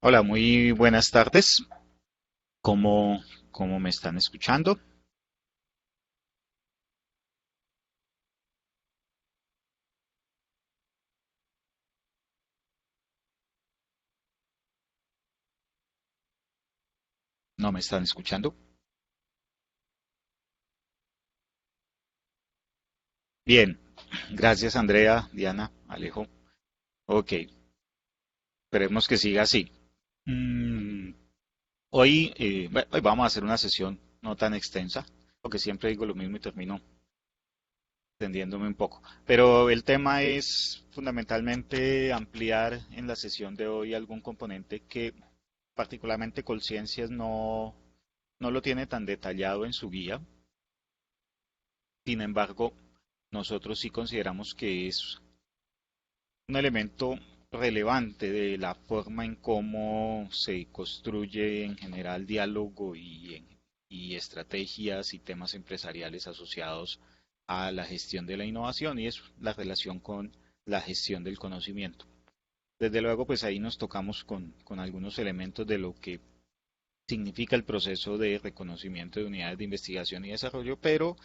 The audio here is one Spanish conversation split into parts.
Hola, muy buenas tardes. ¿Cómo me están escuchando? ¿No me están escuchando? Bien, gracias Andrea, Diana, Alejo. Ok, esperemos que siga así. Mm, hoy vamos a hacer una sesión no tan extensa, porque siempre digo lo mismo y termino extendiéndome un poco. Pero el tema es fundamentalmente ampliar en la sesión de hoy algún componente que particularmente Colciencias no lo tiene tan detallado en su guía. Sin embargo, nosotros sí consideramos que es un elemento relevante de la forma en cómo se construye en general diálogo y estrategias y temas empresariales asociados a la gestión de la innovación y es la relación con la gestión del conocimiento. Desde luego, pues ahí nos tocamos con algunos elementos de lo que significa el proceso de reconocimiento de unidades de investigación y desarrollo, pero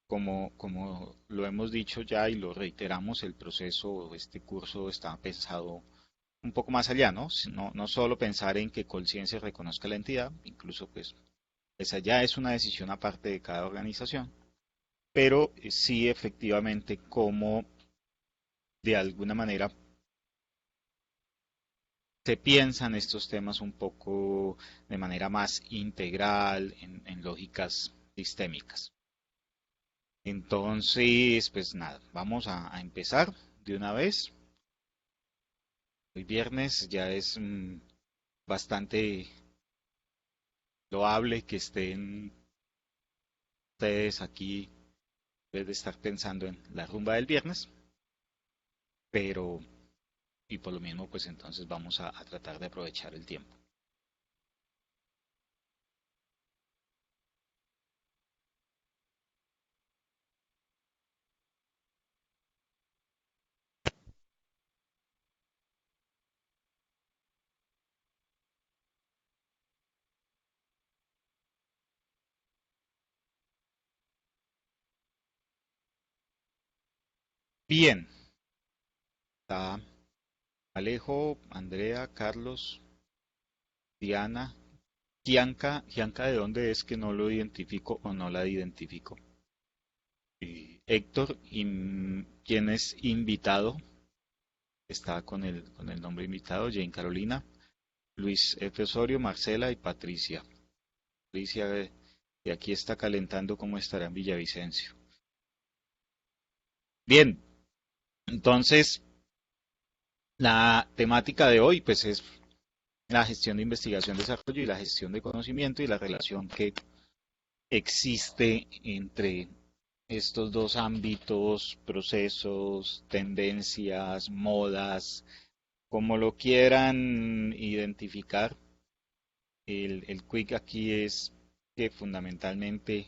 como lo hemos dicho ya y lo reiteramos, el proceso, este curso está pensado un poco más allá, ¿no? No solo pensar en que Colciencia reconozca la entidad, incluso pues esa ya es una decisión aparte de cada organización, pero sí efectivamente cómo de alguna manera se piensan estos temas un poco de manera más integral en lógicas sistémicas. Entonces, pues nada, vamos a empezar de una vez. Hoy viernes ya es bastante loable que estén ustedes aquí en vez de estar pensando en la rumba del viernes, pero y por lo mismo pues entonces vamos a tratar de aprovechar el tiempo. Bien, está Alejo, Andrea, Carlos, Diana, Gianca, ¿de dónde es que no lo identifico o no la identifico? Héctor, ¿quién es invitado? Está con el nombre invitado, Jane Carolina, Luis F. Osorio, Marcela y Patricia. Patricia, de aquí está calentando cómo estará en Villavicencio. Bien, entonces la temática de hoy pues es la gestión de investigación, desarrollo y la gestión de conocimiento y la relación que existe entre estos dos ámbitos, procesos, tendencias, modas, como lo quieran identificar. El quick aquí es que fundamentalmente,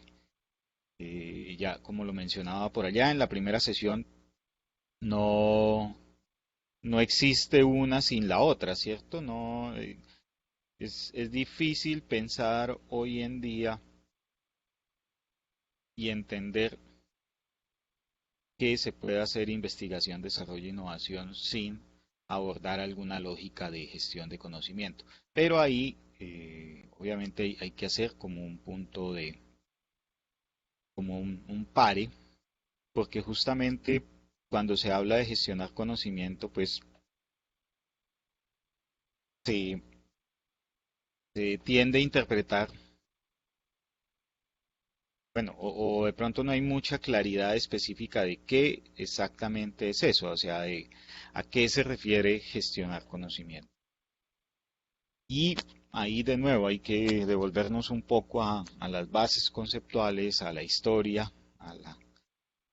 ya como lo mencionaba por allá en la primera sesión, no, no existe una sin la otra, ¿cierto? No, es difícil pensar hoy en día y entender que se puede hacer investigación, desarrollo e innovación sin abordar alguna lógica de gestión de conocimiento. Pero ahí, obviamente, hay que hacer como un punto de, como un pare, porque justamente cuando se habla de gestionar conocimiento, pues se, se tiende a interpretar, bueno, o de pronto no hay mucha claridad específica de qué exactamente es eso, o sea, de a qué se refiere gestionar conocimiento. Y ahí de nuevo hay que devolvernos un poco a las bases conceptuales, a la historia,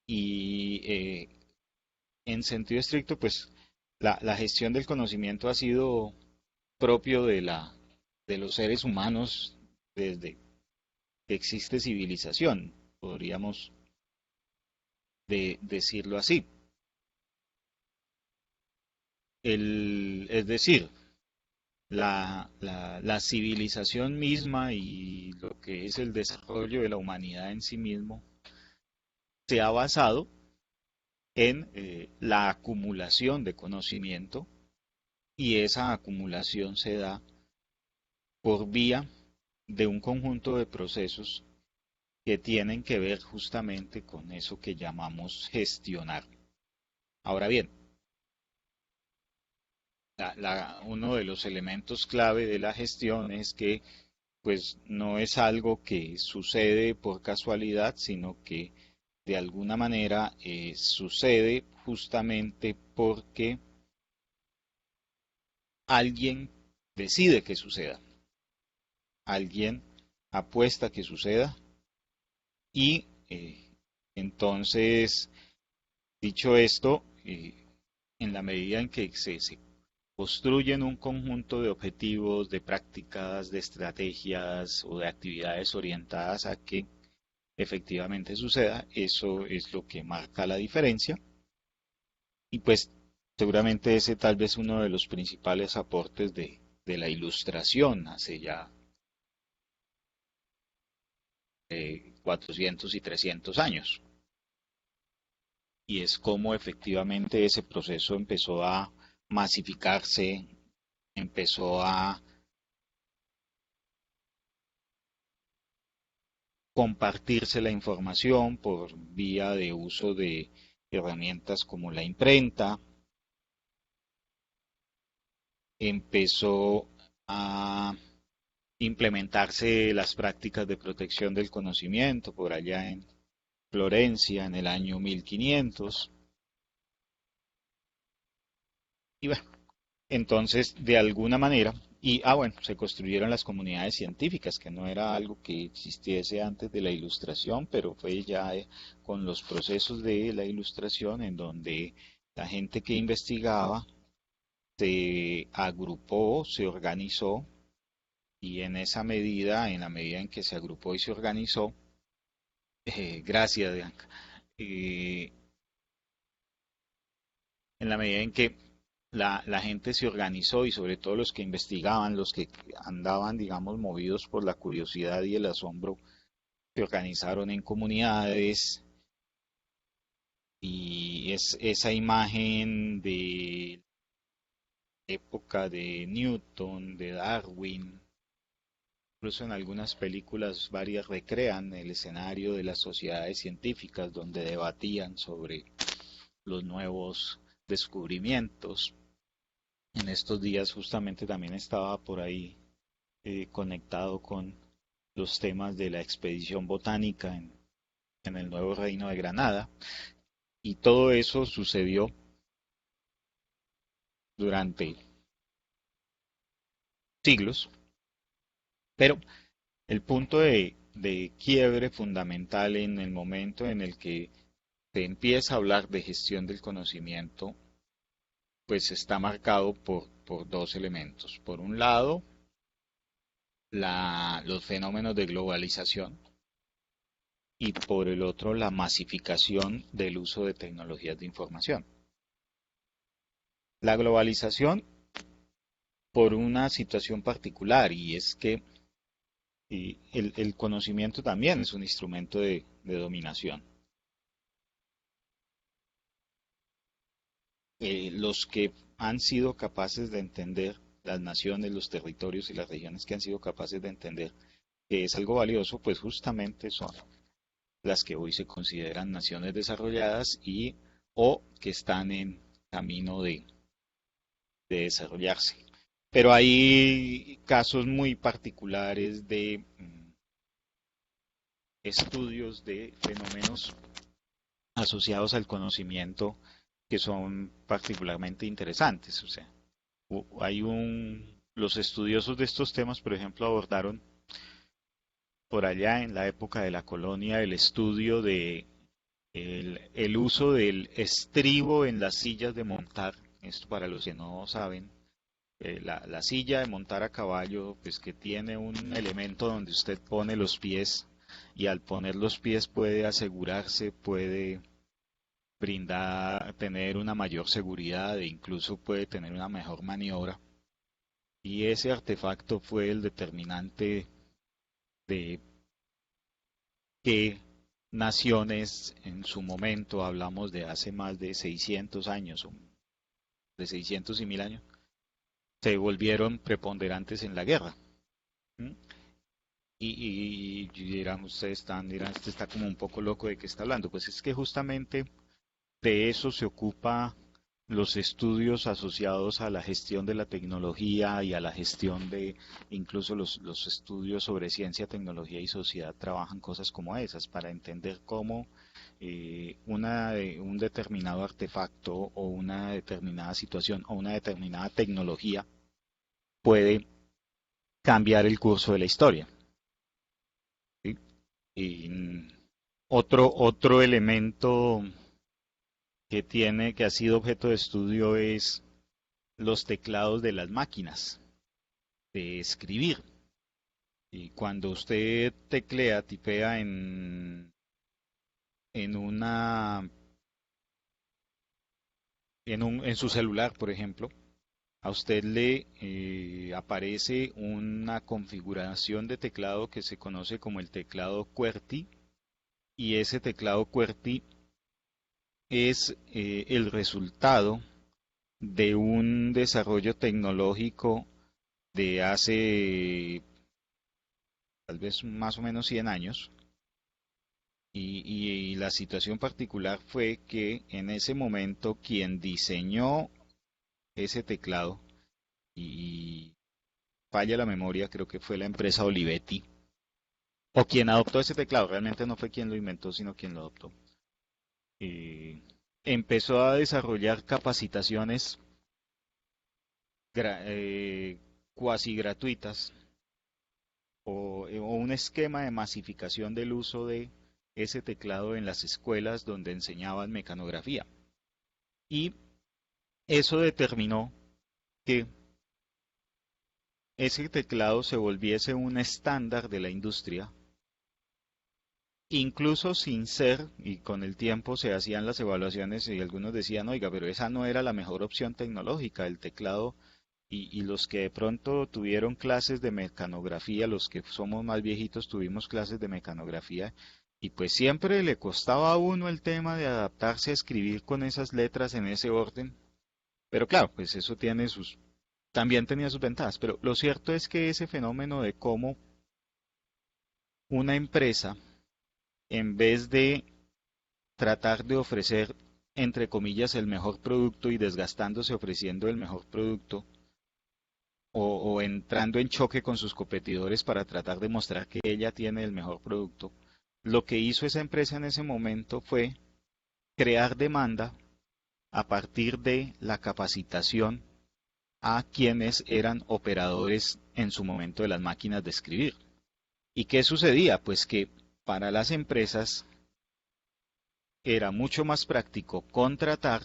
y en sentido estricto, pues la gestión del conocimiento ha sido propio de los seres humanos desde que existe civilización, podríamos decirlo así. Es decir, la civilización misma y lo que es el desarrollo de la humanidad en sí mismo se ha basado en la acumulación de conocimiento, y esa acumulación se da por vía de un conjunto de procesos que tienen que ver justamente con eso que llamamos gestionar. Ahora bien, uno de los elementos clave de la gestión es que pues no es algo que sucede por casualidad, sino que de alguna manera sucede justamente porque alguien decide que suceda, alguien apuesta que suceda y entonces, dicho esto, en la medida en que se construyen un conjunto de objetivos, de prácticas, de estrategias o de actividades orientadas a que efectivamente suceda, eso es lo que marca la diferencia. Y pues seguramente ese tal vez uno de los principales aportes de la ilustración hace ya 400 y 300 años. Y es como efectivamente ese proceso empezó a masificarse, empezó a compartirse la información por vía de uso de herramientas como la imprenta, empezó a implementarse las prácticas de protección del conocimiento por allá en Florencia en el año 1500. Y bueno, entonces de alguna manera, bueno, se construyeron las comunidades científicas, que no era algo que existiese antes de la ilustración, pero fue ya con los procesos de la ilustración en donde la gente que investigaba se agrupó, se organizó, y en esa medida, en la medida en que se agrupó y se organizó, gracias, Bianca, eh, en la medida en que la gente se organizó y sobre todo los que investigaban, los que andaban, digamos, movidos por la curiosidad y el asombro, se organizaron en comunidades, y es esa imagen de época de Newton, de Darwin. Incluso en algunas películas varias recrean el escenario de las sociedades científicas donde debatían sobre los nuevos descubrimientos. En estos días justamente también estaba por ahí conectado con los temas de la expedición botánica en el Nuevo Reino de Granada, y todo eso sucedió durante siglos, pero el punto de quiebre fundamental en el momento en el que se empieza a hablar de gestión del conocimiento, pues está marcado por dos elementos. Por un lado, los fenómenos de globalización, y por el otro, la masificación del uso de tecnologías de información. La globalización por una situación particular, y es que el conocimiento también es un instrumento de dominación. Los que han sido capaces de entender, las naciones, los territorios y las regiones que han sido capaces de entender que es algo valioso, pues justamente son las que hoy se consideran naciones desarrolladas y o que están en camino de desarrollarse. Pero hay casos muy particulares de estudios de fenómenos asociados al conocimiento que son particularmente interesantes. O sea, los estudiosos de estos temas, por ejemplo, abordaron por allá en la época de la colonia el estudio de el uso del estribo en las sillas de montar. Esto para los que no saben, la silla de montar a caballo, pues que tiene un elemento donde usted pone los pies, y al poner los pies puede asegurarse, puede brindar, tener una mayor seguridad e incluso puede tener una mejor maniobra. Y ese artefacto fue el determinante de que naciones en su momento, hablamos de hace más de 600 años, o de 600 y 1000 años, se volvieron preponderantes en la guerra. ¿Mm? Y dirán, dirán, este está como un poco loco de qué está hablando. Pues es que justamente de eso se ocupa los estudios asociados a la gestión de la tecnología y a la gestión de, incluso los estudios sobre ciencia, tecnología y sociedad trabajan cosas como esas para entender cómo un determinado artefacto o una determinada situación o una determinada tecnología puede cambiar el curso de la historia. ¿Sí? Y otro elemento que ha sido objeto de estudio es los teclados de las máquinas de escribir. Y cuando usted tipea en una, en su celular, por ejemplo, a usted le aparece una configuración de teclado que se conoce como el teclado QWERTY, y ese teclado QWERTY es el resultado de un desarrollo tecnológico de hace tal vez más o menos 100 años, y la situación particular fue que en ese momento quien diseñó ese teclado, y falla la memoria, creo que fue la empresa Olivetti, o quien adoptó ese teclado, realmente no fue quien lo inventó, sino quien lo adoptó, eh, empezó a desarrollar capacitaciones gra- eh, cuasi gratuitas, o un esquema de masificación del uso de ese teclado en las escuelas donde enseñaban mecanografía. Y eso determinó que ese teclado se volviese un estándar de la industria, incluso sin ser, y con el tiempo se hacían las evaluaciones y algunos decían, oiga, pero esa no era la mejor opción tecnológica, el teclado, y los que de pronto tuvieron clases de mecanografía, los que somos más viejitos tuvimos clases de mecanografía, y pues siempre le costaba a uno el tema de adaptarse a escribir con esas letras en ese orden, pero claro, pues eso también tenía sus ventajas, pero lo cierto es que ese fenómeno de cómo una empresa, en vez de tratar de ofrecer, entre comillas, el mejor producto y desgastándose ofreciendo el mejor producto, o entrando en choque con sus competidores para tratar de mostrar que ella tiene el mejor producto, lo que hizo esa empresa en ese momento fue crear demanda a partir de la capacitación a quienes eran operadores en su momento de las máquinas de escribir. ¿Y qué sucedía? Pues que para las empresas era mucho más práctico contratar,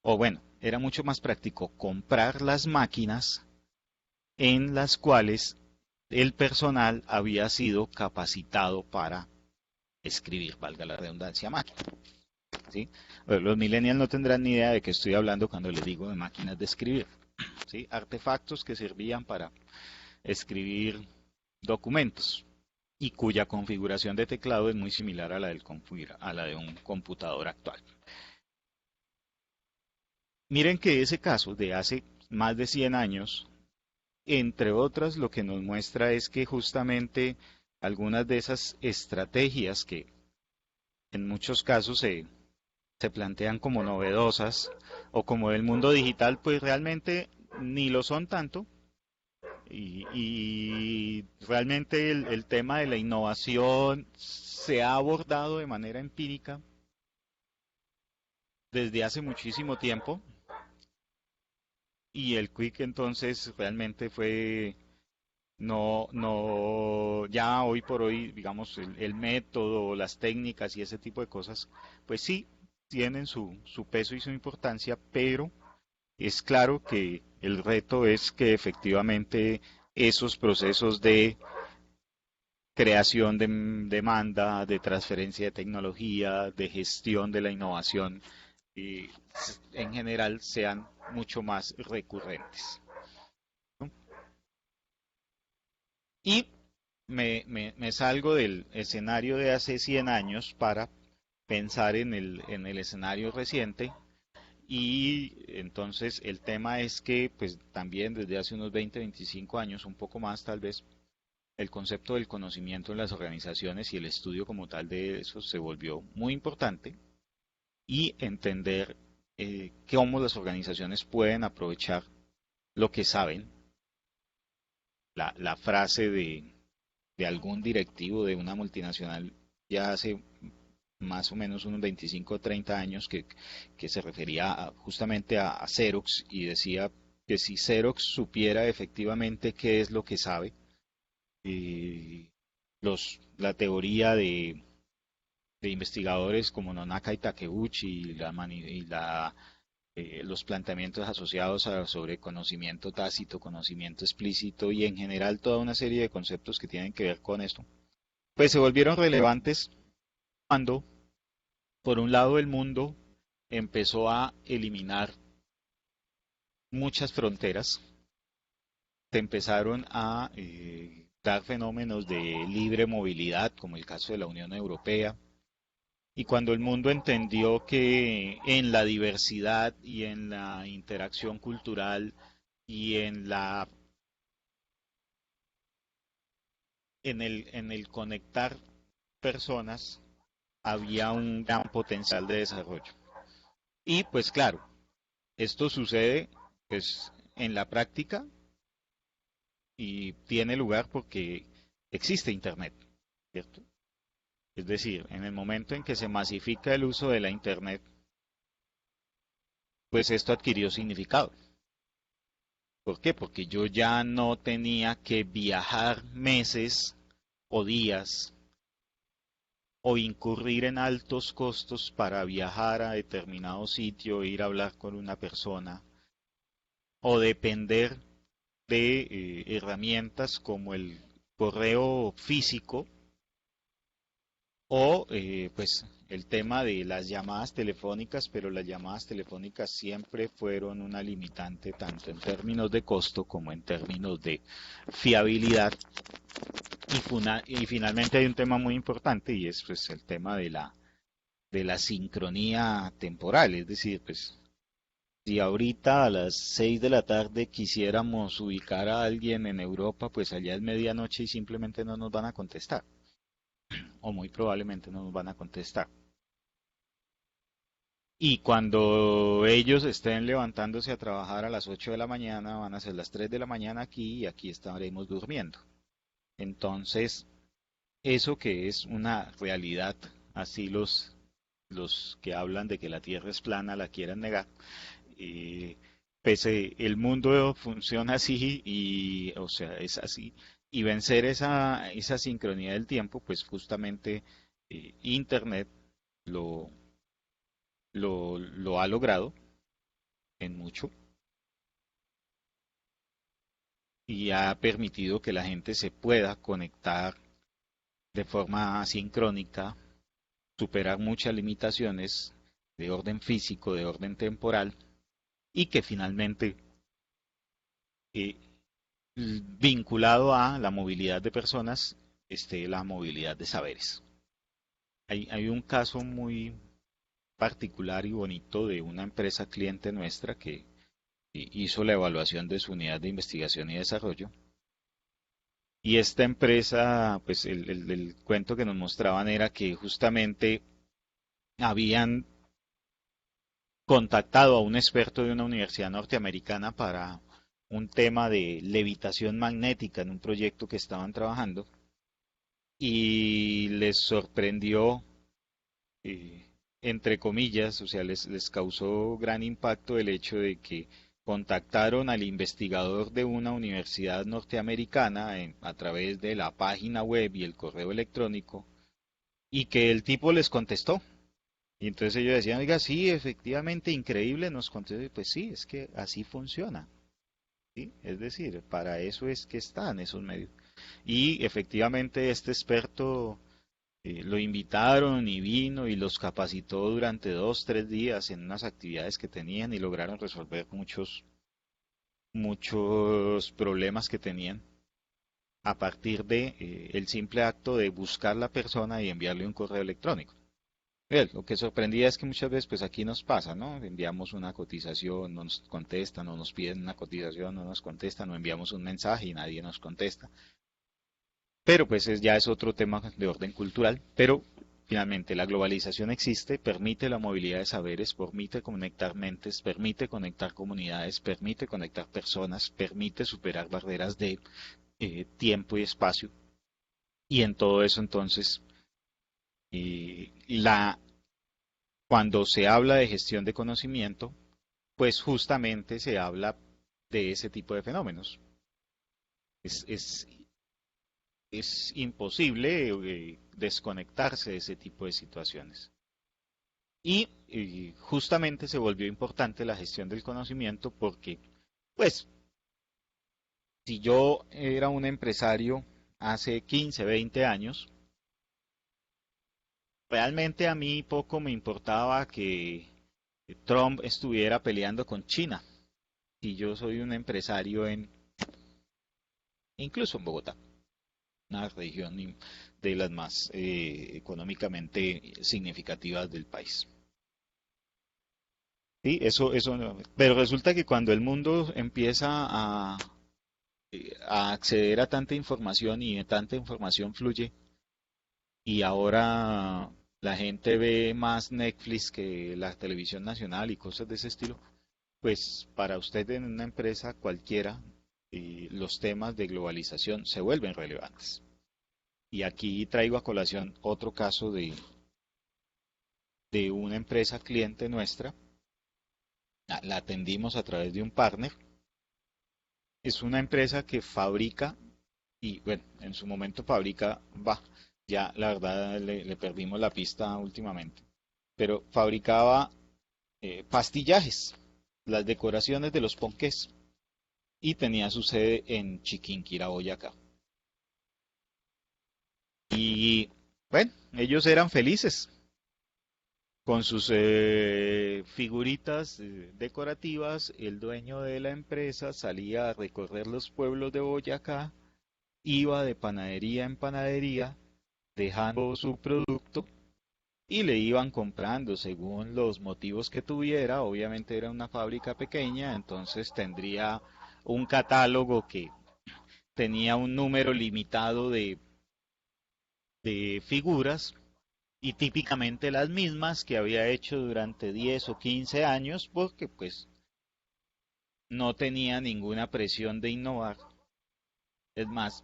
o bueno, era mucho más práctico comprar las máquinas en las cuales el personal había sido capacitado para escribir, valga la redundancia, máquina. ¿Sí? Los millennials no tendrán ni idea de qué estoy hablando cuando les digo de máquinas de escribir. ¿Sí? Artefactos que servían para escribir documentos y cuya configuración de teclado es muy similar a a la de un computador actual. Miren que ese caso de hace más de 100 años, entre otras, lo que nos muestra es que justamente algunas de esas estrategias que en muchos casos se plantean como novedosas o como del mundo digital, pues realmente ni lo son tanto. Y realmente el tema de la innovación se ha abordado de manera empírica desde hace muchísimo tiempo, y el Quick entonces realmente fue, no, ya hoy por hoy, digamos, el método, las técnicas y ese tipo de cosas, pues sí, tienen su peso y su importancia, pero es claro que el reto es que efectivamente esos procesos de creación de demanda, de transferencia de tecnología, de gestión de la innovación, en general sean mucho más recurrentes, ¿no? Y me salgo del escenario de hace 100 años para pensar en el escenario reciente. Y entonces el tema es que pues también desde hace unos 20, 25 años, un poco más tal vez, el concepto del conocimiento en las organizaciones y el estudio como tal de eso se volvió muy importante y entender cómo las organizaciones pueden aprovechar lo que saben. La frase de algún directivo de una multinacional ya hace más o menos unos 25 o 30 años que se refería justamente a Xerox y decía que si Xerox supiera efectivamente qué es lo que sabe, eh, la teoría de investigadores como Nonaka y Takeuchi y los planteamientos asociados sobre conocimiento tácito, conocimiento explícito y en general toda una serie de conceptos que tienen que ver con esto, pues se volvieron relevantes cuando, por un lado, el mundo empezó a eliminar muchas fronteras, se empezaron a dar fenómenos de libre movilidad, como el caso de la Unión Europea, y cuando el mundo entendió que en la diversidad y en la interacción cultural y en el conectar personas había un gran potencial de desarrollo. Y pues claro, esto sucede pues en la práctica y tiene lugar porque existe Internet, ¿cierto? Es decir, en el momento en que se masifica el uso de la Internet, pues esto adquirió significado. ¿Por qué? Porque yo ya no tenía que viajar meses o días o incurrir en altos costos para viajar a determinado sitio, ir a hablar con una persona o depender de herramientas como el correo físico o pues el tema de las llamadas telefónicas, pero las llamadas telefónicas siempre fueron una limitante tanto en términos de costo como en términos de fiabilidad. Y finalmente hay un tema muy importante y es pues el tema de la sincronía temporal, es decir, pues si ahorita a las 6 de la tarde quisiéramos ubicar a alguien en Europa, pues allá es medianoche y simplemente no nos van a contestar, o muy probablemente no nos van a contestar. Y cuando ellos estén levantándose a trabajar a las 8 de la mañana, van a ser las 3 de la mañana aquí y aquí estaremos durmiendo. Entonces, eso que es una realidad, así los que hablan de que la Tierra es plana la quieran negar, eh, pese el mundo funciona así y, o sea, es así, y vencer esa sincronía del tiempo, pues justamente Internet lo, lo ha logrado en mucho y ha permitido que la gente se pueda conectar de forma sincrónica, superar muchas limitaciones de orden físico, de orden temporal, y que finalmente, eh, vinculado a la movilidad de personas, esté la movilidad de saberes. Hay un caso muy particular y bonito de una empresa cliente nuestra que hizo la evaluación de su unidad de investigación y desarrollo. Y esta empresa, pues el cuento que nos mostraban era que justamente habían contactado a un experto de una universidad norteamericana para un tema de levitación magnética en un proyecto que estaban trabajando y les sorprendió, eh, entre comillas, o sea, les causó gran impacto el hecho de que contactaron al investigador de una universidad norteamericana a través de la página web y el correo electrónico y que el tipo les contestó. Y entonces ellos decían, oiga, sí, efectivamente, increíble, nos contestó. Y pues sí, es que así funciona. ¿Sí? Es decir, para eso es que están esos medios. Y efectivamente este experto lo invitaron y vino y los capacitó durante 2, 3 días en unas actividades que tenían y lograron resolver muchos problemas que tenían. a partir de el simple acto de buscar la persona y enviarle un correo electrónico. Lo que sorprendía es que muchas veces, pues aquí nos pasa, ¿no? Enviamos una cotización, no nos contestan, no nos piden una cotización, no nos contestan, no enviamos un mensaje y nadie nos contesta. Pero pues ya es otro tema de orden cultural, pero finalmente la globalización existe, permite la movilidad de saberes, permite conectar mentes, permite conectar comunidades, permite conectar personas, permite superar barreras de tiempo y espacio. Y en todo eso entonces, la cuando se habla de gestión de conocimiento, pues justamente se habla de ese tipo de fenómenos. Es, es, es imposible desconectarse de ese tipo de situaciones. Y justamente se volvió importante la gestión del conocimiento porque, pues, si yo era un empresario hace 15, 20 años, realmente a mí poco me importaba que Trump estuviera peleando con China. Si yo soy un empresario incluso en Bogotá, una región de las más económicamente significativas del país. Sí, eso no. Pero resulta que cuando el mundo empieza a acceder a tanta información y tanta información fluye, y ahora la gente ve más Netflix que la televisión nacional y cosas de ese estilo, pues para usted en una empresa cualquiera, los temas de globalización se vuelven relevantes. Y aquí traigo a colación otro caso de una empresa cliente nuestra. La atendimos a través de un partner. Es una empresa que fabrica, y bueno, en su momento fabrica, ya la verdad le perdimos la pista últimamente, pero fabricaba pastillajes, las decoraciones de los ponqués, y tenía su sede en Chiquinquirá, Boyacá. Y bueno, ellos eran felices con sus figuritas decorativas. El dueño de la empresa salía a recorrer los pueblos de Boyacá, iba de panadería en panadería, dejando su producto y le iban comprando según los motivos que tuviera. Obviamente era una fábrica pequeña, entonces tendría un catálogo que tenía un número limitado de figuras y típicamente las mismas que había hecho durante 10 o 15 años porque pues no tenía ninguna presión de innovar. Es más,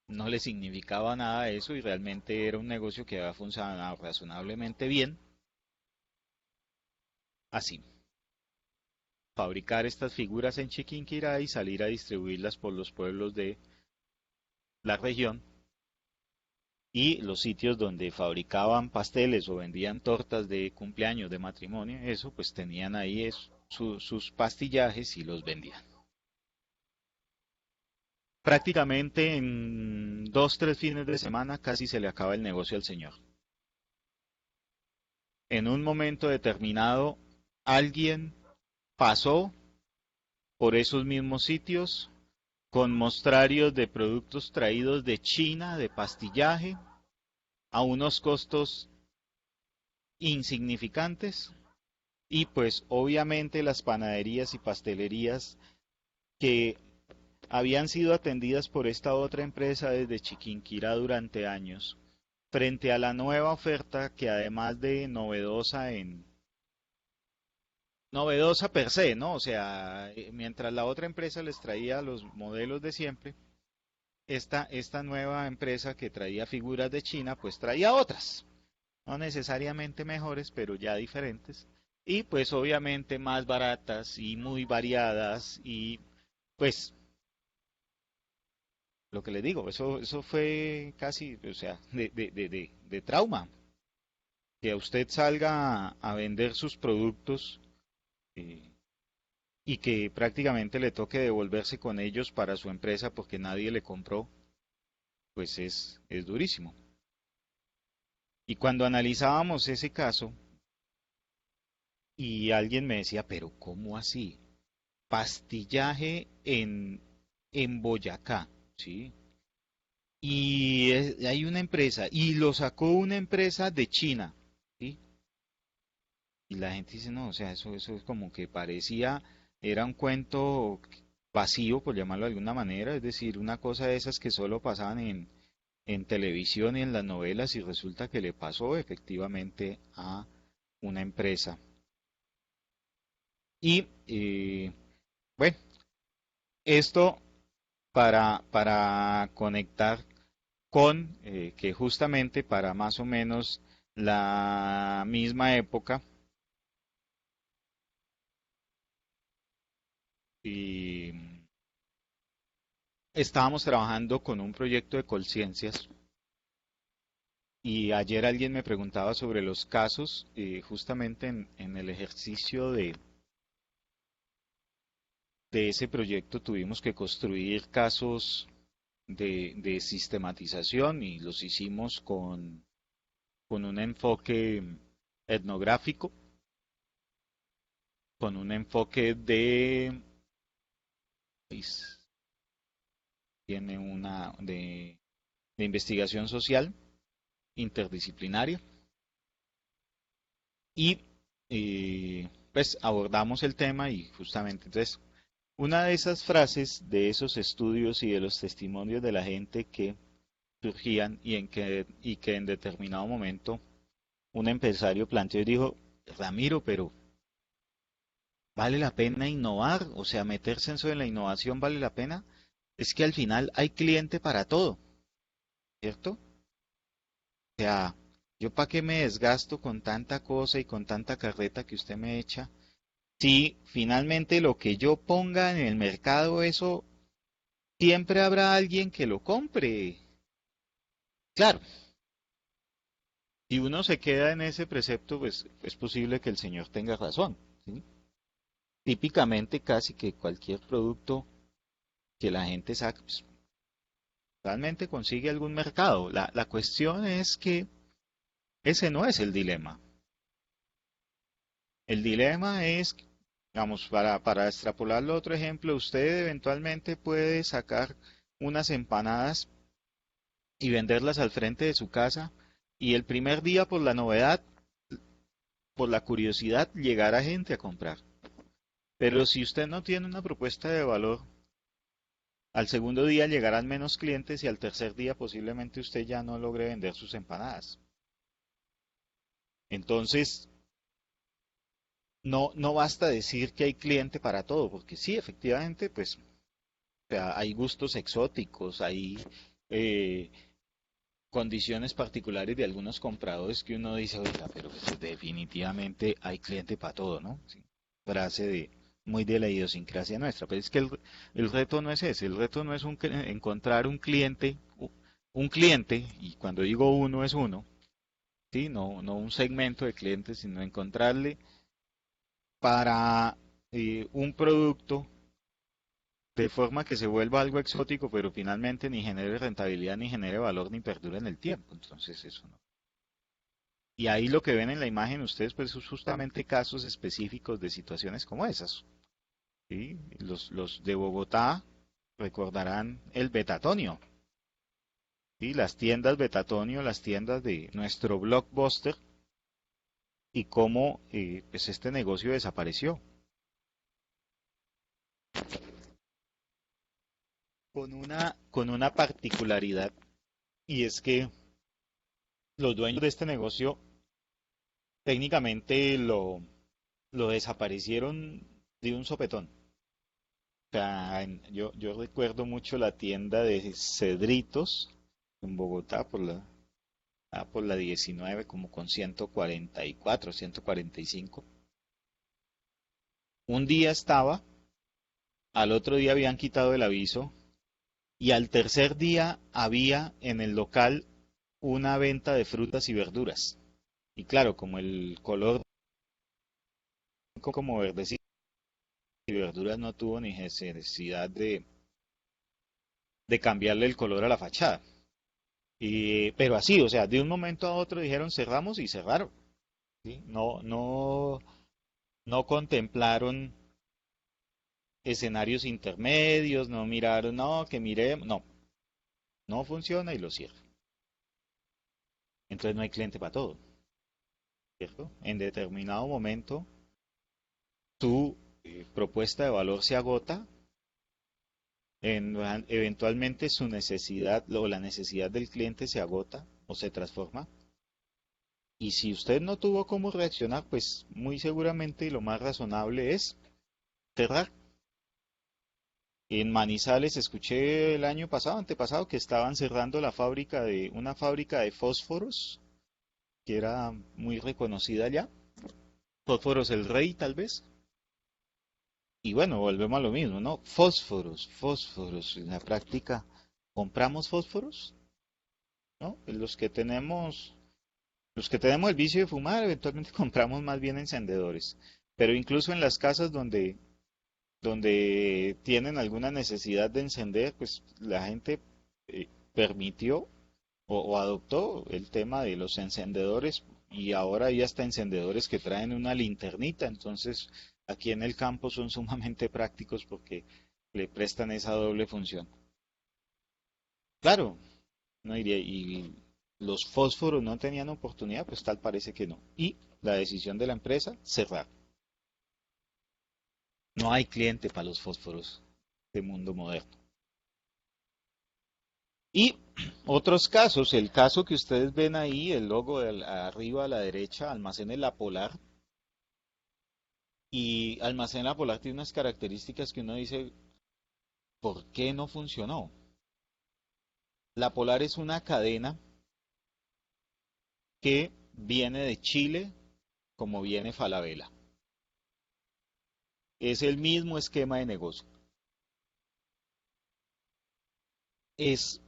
no le significaba nada eso y realmente era un negocio que había funcionado razonablemente bien. Así, fabricar estas figuras en Chiquinquirá y salir a distribuirlas por los pueblos de la región y los sitios donde fabricaban pasteles o vendían tortas de cumpleaños, de matrimonio, eso pues tenían ahí sus pastillajes y los vendían. Prácticamente en 2, 3 fines de semana casi se le acaba el negocio al señor. En un momento determinado, alguien pasó por esos mismos sitios con mostrarios de productos traídos de China, de pastillaje, a unos costos insignificantes. Y pues obviamente las panaderías y pastelerías que habían sido atendidas por esta otra empresa desde Chiquinquirá durante años, frente a la nueva oferta que además de novedosa per se, ¿no? O sea, mientras la otra empresa les traía los modelos de siempre, esta nueva empresa que traía figuras de China, pues traía otras, no necesariamente mejores, pero ya diferentes, y pues obviamente más baratas y muy variadas, y pues lo que les digo, eso fue casi, o sea, de trauma, que usted salga a vender sus productos eh, y que prácticamente le toque devolverse con ellos para su empresa porque nadie le compró, pues es durísimo. Y cuando analizábamos ese caso, y alguien me decía, pero ¿cómo así? Pastillaje en Boyacá, ¿sí? y hay una empresa, y lo sacó una empresa de China, ¿sí? Y la gente dice, no, o sea, eso es como que parecía, era un cuento vacío, por llamarlo de alguna manera, es decir, una cosa de esas que solo pasaban en televisión y en las novelas y resulta que le pasó efectivamente a una empresa. Y bueno, esto para conectar con que justamente para más o menos la misma época y estábamos trabajando con un proyecto de Colciencias y ayer alguien me preguntaba sobre los casos, justamente en el ejercicio de ese proyecto tuvimos que construir casos de sistematización y los hicimos con un enfoque etnográfico, con un enfoque pues, tiene una de investigación social interdisciplinaria y pues abordamos el tema y justamente entonces una de esas frases de esos estudios y de los testimonios de la gente que surgían y que en determinado momento un empresario planteó y dijo, Ramiro, pero ¿vale la pena innovar? O sea, meterse en eso de la innovación vale la pena. Es que al final hay cliente para todo, ¿cierto? O sea, yo para qué me desgasto con tanta cosa y con tanta carreta que usted me echa. Si finalmente lo que yo ponga en el mercado, eso siempre habrá alguien que lo compre. Claro, si uno se queda en ese precepto, pues es posible que el señor tenga razón, ¿sí? Típicamente casi que cualquier producto que la gente saca, pues, realmente consigue algún mercado. La cuestión es que ese no es el dilema. El dilema es, digamos, para extrapolarlo a otro ejemplo, usted eventualmente puede sacar unas empanadas y venderlas al frente de su casa y el primer día por la novedad, por la curiosidad, llegará gente a comprar. Pero si usted no tiene una propuesta de valor, al segundo día llegarán menos clientes y al tercer día posiblemente usted ya no logre vender sus empanadas. Entonces, no basta decir que hay cliente para todo, porque sí, efectivamente, pues, o sea, hay gustos exóticos, hay eh, condiciones particulares de algunos compradores que uno dice, oiga, pero pues, definitivamente hay cliente para todo, ¿no? Sí, frase de muy de la idiosincrasia nuestra, pero es que el reto no es ese, el reto no es encontrar un cliente, y cuando digo uno es uno, ¿sí? No un segmento de clientes, sino encontrarle para un producto de forma que se vuelva algo exótico, pero finalmente ni genere rentabilidad, ni genere valor, ni perdure en el tiempo. Entonces eso no. Y ahí lo que ven en la imagen ustedes, pues, es justamente casos específicos de situaciones como esas. ¿Sí? Los de Bogotá recordarán el Betatonio, ¿sí? Las tiendas Betatonio, las tiendas de nuestro Blockbuster, y cómo pues este negocio desapareció. Con una particularidad, y es que los dueños de este negocio técnicamente lo desaparecieron de un sopetón. O sea, yo recuerdo mucho la tienda de Cedritos en Bogotá por la 19 como con 144, 145. Un día estaba, al otro día habían quitado el aviso y al tercer día había en el local una venta de frutas y verduras. Y claro, como el color como verdecito y verduras no tuvo ni necesidad de cambiarle el color a la fachada. Pero así, o sea, de un momento a otro dijeron cerramos y cerraron. ¿Sí? No contemplaron escenarios intermedios, no miraron, no, que miremos, no. No funciona y lo cierra. Entonces no hay cliente para todo, ¿cierto? En determinado momento tu propuesta de valor se agota, eventualmente su necesidad o la necesidad del cliente se agota o se transforma. Y si usted no tuvo cómo reaccionar, pues muy seguramente lo más razonable es cerrar. En Manizales escuché el año pasado, antepasado, que estaban cerrando una fábrica de fósforos, que era muy reconocida allá. Fósforos el Rey, tal vez. Y bueno, volvemos a lo mismo, ¿no? Fósforos, fósforos. En la práctica, ¿compramos fósforos? ¿No? Los que tenemos el vicio de fumar, eventualmente compramos más bien encendedores. Pero incluso en las casas donde tienen alguna necesidad de encender, pues la gente permitió o adoptó el tema de los encendedores y ahora hay hasta encendedores que traen una linternita, entonces aquí en el campo son sumamente prácticos porque le prestan esa doble función. Claro, no diría, y los fósforos no tenían oportunidad, pues tal parece que no. Y la decisión de la empresa, cerrar. No hay cliente para los fósforos de mundo moderno. Y otros casos, el caso que ustedes ven ahí, el logo arriba a la derecha, Almacén La Polar, y Almacén La Polar tiene unas características que uno dice, ¿por qué no funcionó? La Polar es una cadena que viene de Chile como viene Falabella. Es el mismo esquema de negocio. Es,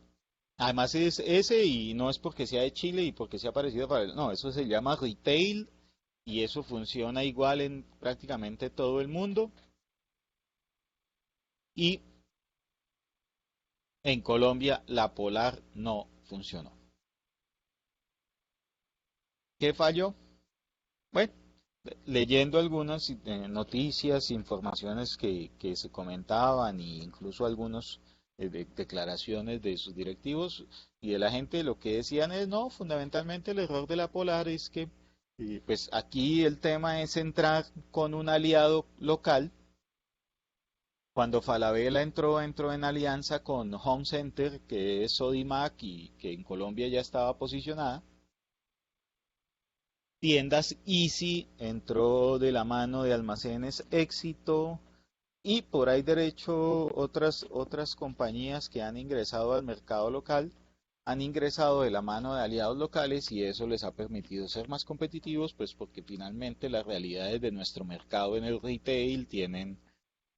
además es ese y no es porque sea de Chile y porque sea parecido a Falabella. No, eso se llama retail y eso funciona igual en prácticamente todo el mundo. Y en Colombia la Polar no funcionó. ¿Qué falló? Bueno, leyendo algunas noticias, informaciones que se comentaban e incluso algunas declaraciones de sus directivos y de la gente, lo que decían es, no, fundamentalmente el error de la Polar es que, pues aquí el tema es entrar con un aliado local. Cuando Falabella entró en alianza con Home Center, que es Sodimac y que en Colombia ya estaba posicionada. Tiendas Easy entró de la mano de Almacenes Éxito y por ahí derecho otras compañías que han ingresado al mercado local han ingresado de la mano de aliados locales y eso les ha permitido ser más competitivos, pues porque finalmente las realidades de nuestro mercado en el retail tienen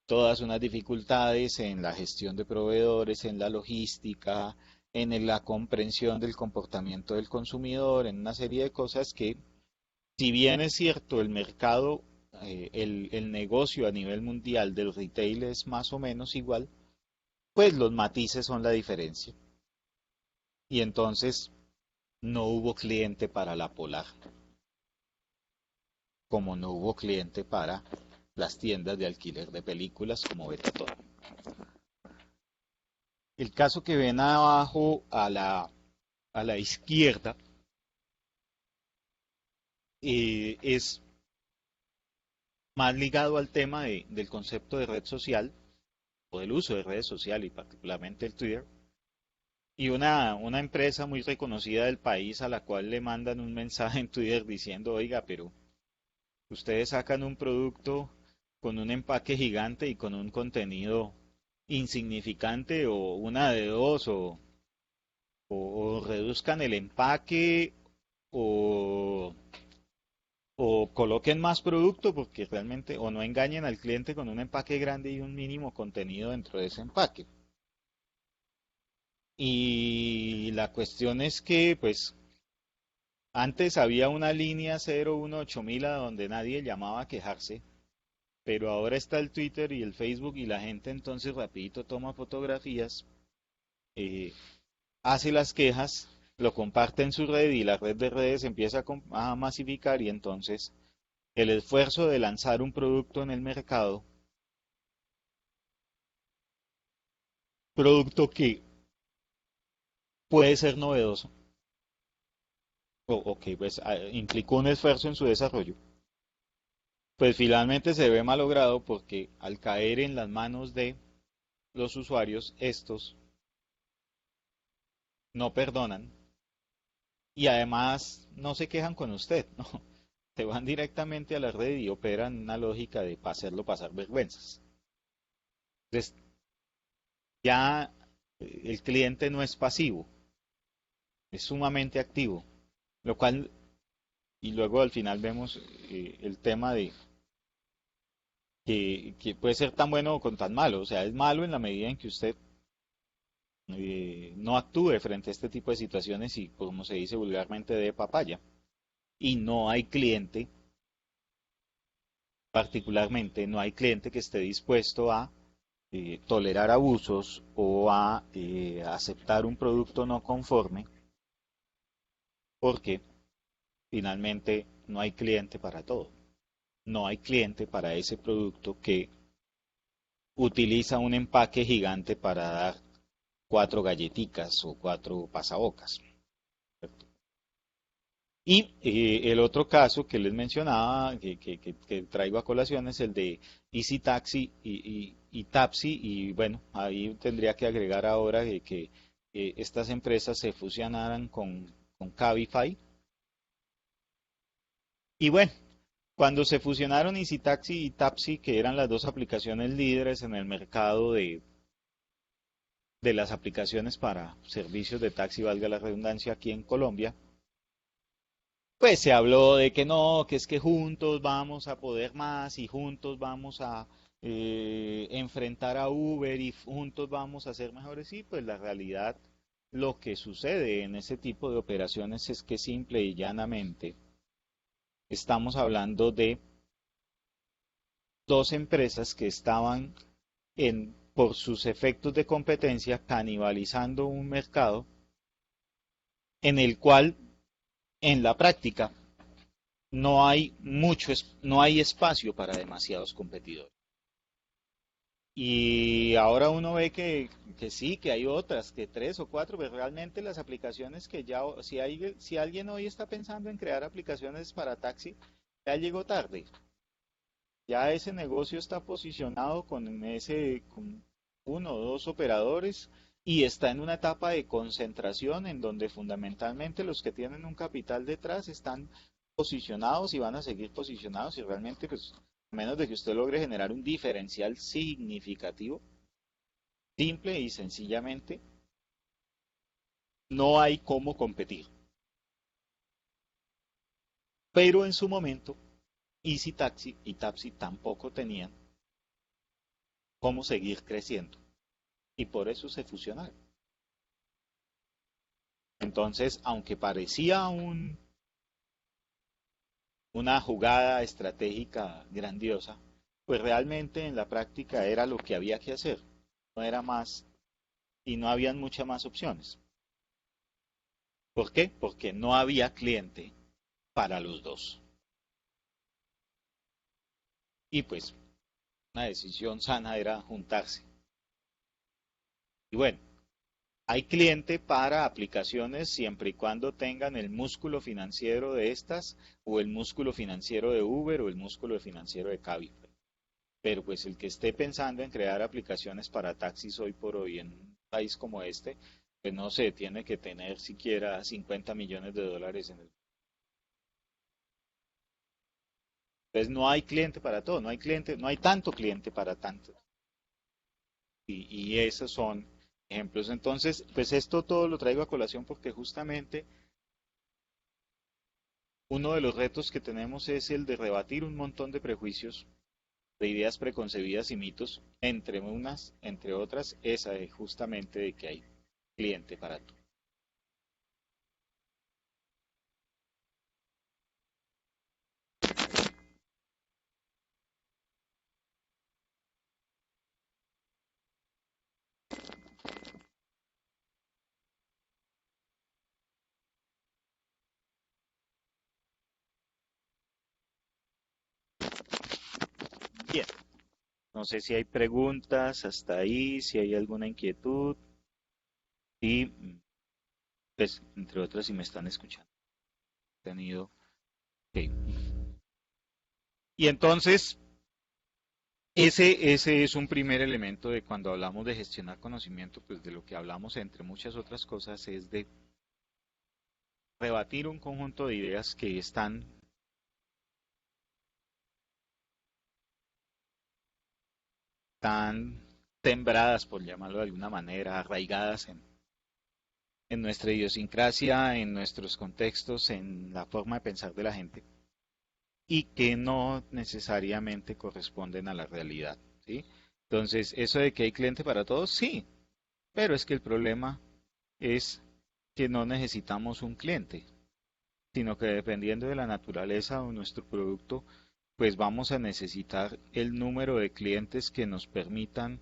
todas unas dificultades en la gestión de proveedores, en la logística, en la comprensión del comportamiento del consumidor, en una serie de cosas que, si bien es cierto, el mercado, el negocio a nivel mundial del retail es más o menos igual, pues los matices son la diferencia. Y entonces no hubo cliente para la Polar, como no hubo cliente para las tiendas de alquiler de películas como Betatón. El caso que ven abajo a la izquierda es más ligado al tema del concepto de red social o del uso de redes sociales y particularmente el Twitter. Y una empresa muy reconocida del país a la cual le mandan un mensaje en Twitter diciendo, oiga, pero ustedes sacan un producto con un empaque gigante y con un contenido insignificante o una de dos o reduzcan el empaque o, o coloquen más producto porque realmente o no engañen al cliente con un empaque grande y un mínimo contenido dentro de ese empaque. Y la cuestión es que, pues, antes había una línea 018.000 a donde nadie llamaba a quejarse, pero ahora está el Twitter y el Facebook y la gente entonces rapidito toma fotografías, eh, hace las quejas, lo comparte en su red y la red de redes empieza a masificar y entonces el esfuerzo de lanzar un producto en el mercado, producto que puede ser novedoso, o que pues implicó un esfuerzo en su desarrollo, pues finalmente se ve malogrado porque al caer en las manos de los usuarios, estos no perdonan y además no se quejan con usted, ¿no? Se van directamente a la red y operan una lógica de hacerlo pasar vergüenzas. Entonces, ya el cliente no es pasivo, es sumamente activo, lo cual, y luego al final vemos el tema de que puede ser tan bueno o con tan malo, o sea, es malo en la medida en que usted no actúe frente a este tipo de situaciones y, como se dice vulgarmente, de papaya. Y no hay cliente, particularmente, no hay cliente que esté dispuesto a tolerar abusos o a aceptar un producto no conforme, porque finalmente no hay cliente para todo. No hay cliente para ese producto que utiliza un empaque gigante para dar cuatro galletitas o cuatro pasabocas. Y el otro caso que les mencionaba, que traigo a colación, es el de Easy Taxi y Tapsi. Y bueno, ahí tendría que agregar ahora que estas empresas se fusionaran con Cabify. Y bueno, cuando se fusionaron Easy Taxi y Tapsi, que eran las dos aplicaciones líderes en el mercado de las aplicaciones para servicios de taxi, valga la redundancia, aquí en Colombia, pues se habló de que no, que es que juntos vamos a poder más y juntos vamos a enfrentar a Uber y juntos vamos a ser mejores. Y pues la realidad, lo que sucede en ese tipo de operaciones es que simple y llanamente estamos hablando de dos empresas que estaban por sus efectos de competencia canibalizando un mercado en el cual en la práctica no hay espacio para demasiados competidores. Y ahora uno ve que sí, que hay otras, que tres o cuatro, pero realmente las aplicaciones que ya, si alguien hoy está pensando en crear aplicaciones para taxi, ya llegó tarde. Ya ese negocio está posicionado con uno o dos operadores y está en una etapa de concentración en donde fundamentalmente los que tienen un capital detrás están posicionados y van a seguir posicionados y realmente pues a menos de que usted logre generar un diferencial significativo, simple y sencillamente no hay cómo competir. Pero en su momento Easy Taxi y Tapsi tampoco tenían cómo seguir creciendo y por eso se fusionaron. Entonces, aunque parecía una jugada estratégica grandiosa, pues realmente en la práctica era lo que había que hacer. No era más y no habían muchas más opciones. ¿Por qué? Porque no había cliente para los dos. Y pues una decisión sana era juntarse. Y bueno, hay cliente para aplicaciones siempre y cuando tengan el músculo financiero de estas o el músculo financiero de Uber o el músculo financiero de Cabify. Pero pues el que esté pensando en crear aplicaciones para taxis hoy por hoy en un país como este, pues no sé, tiene que tener siquiera 50 millones de dólares en el... Entonces no hay cliente para todo, no hay cliente, no hay tanto cliente para tanto. Y esos son ejemplos. Entonces, pues esto todo lo traigo a colación porque justamente uno de los retos que tenemos es el de rebatir un montón de prejuicios, de ideas preconcebidas y mitos, entre otras, esa de justamente de que hay cliente para todo. Bien, no sé si hay preguntas hasta ahí, si hay alguna inquietud. Sí, pues, entre otras, si me están escuchando, he tenido. Ok. Y entonces, ese es un primer elemento de cuando hablamos de gestionar conocimiento, pues de lo que hablamos, entre muchas otras cosas, es de rebatir un conjunto de ideas que están tan sembradas, por llamarlo de alguna manera, arraigadas en nuestra idiosincrasia, en nuestros contextos, en la forma de pensar de la gente, y que no necesariamente corresponden a la realidad, ¿sí? Entonces, eso de que hay cliente para todos, sí, pero es que el problema es que no necesitamos un cliente, sino que dependiendo de la naturaleza de nuestro producto, pues vamos a necesitar el número de clientes que nos permitan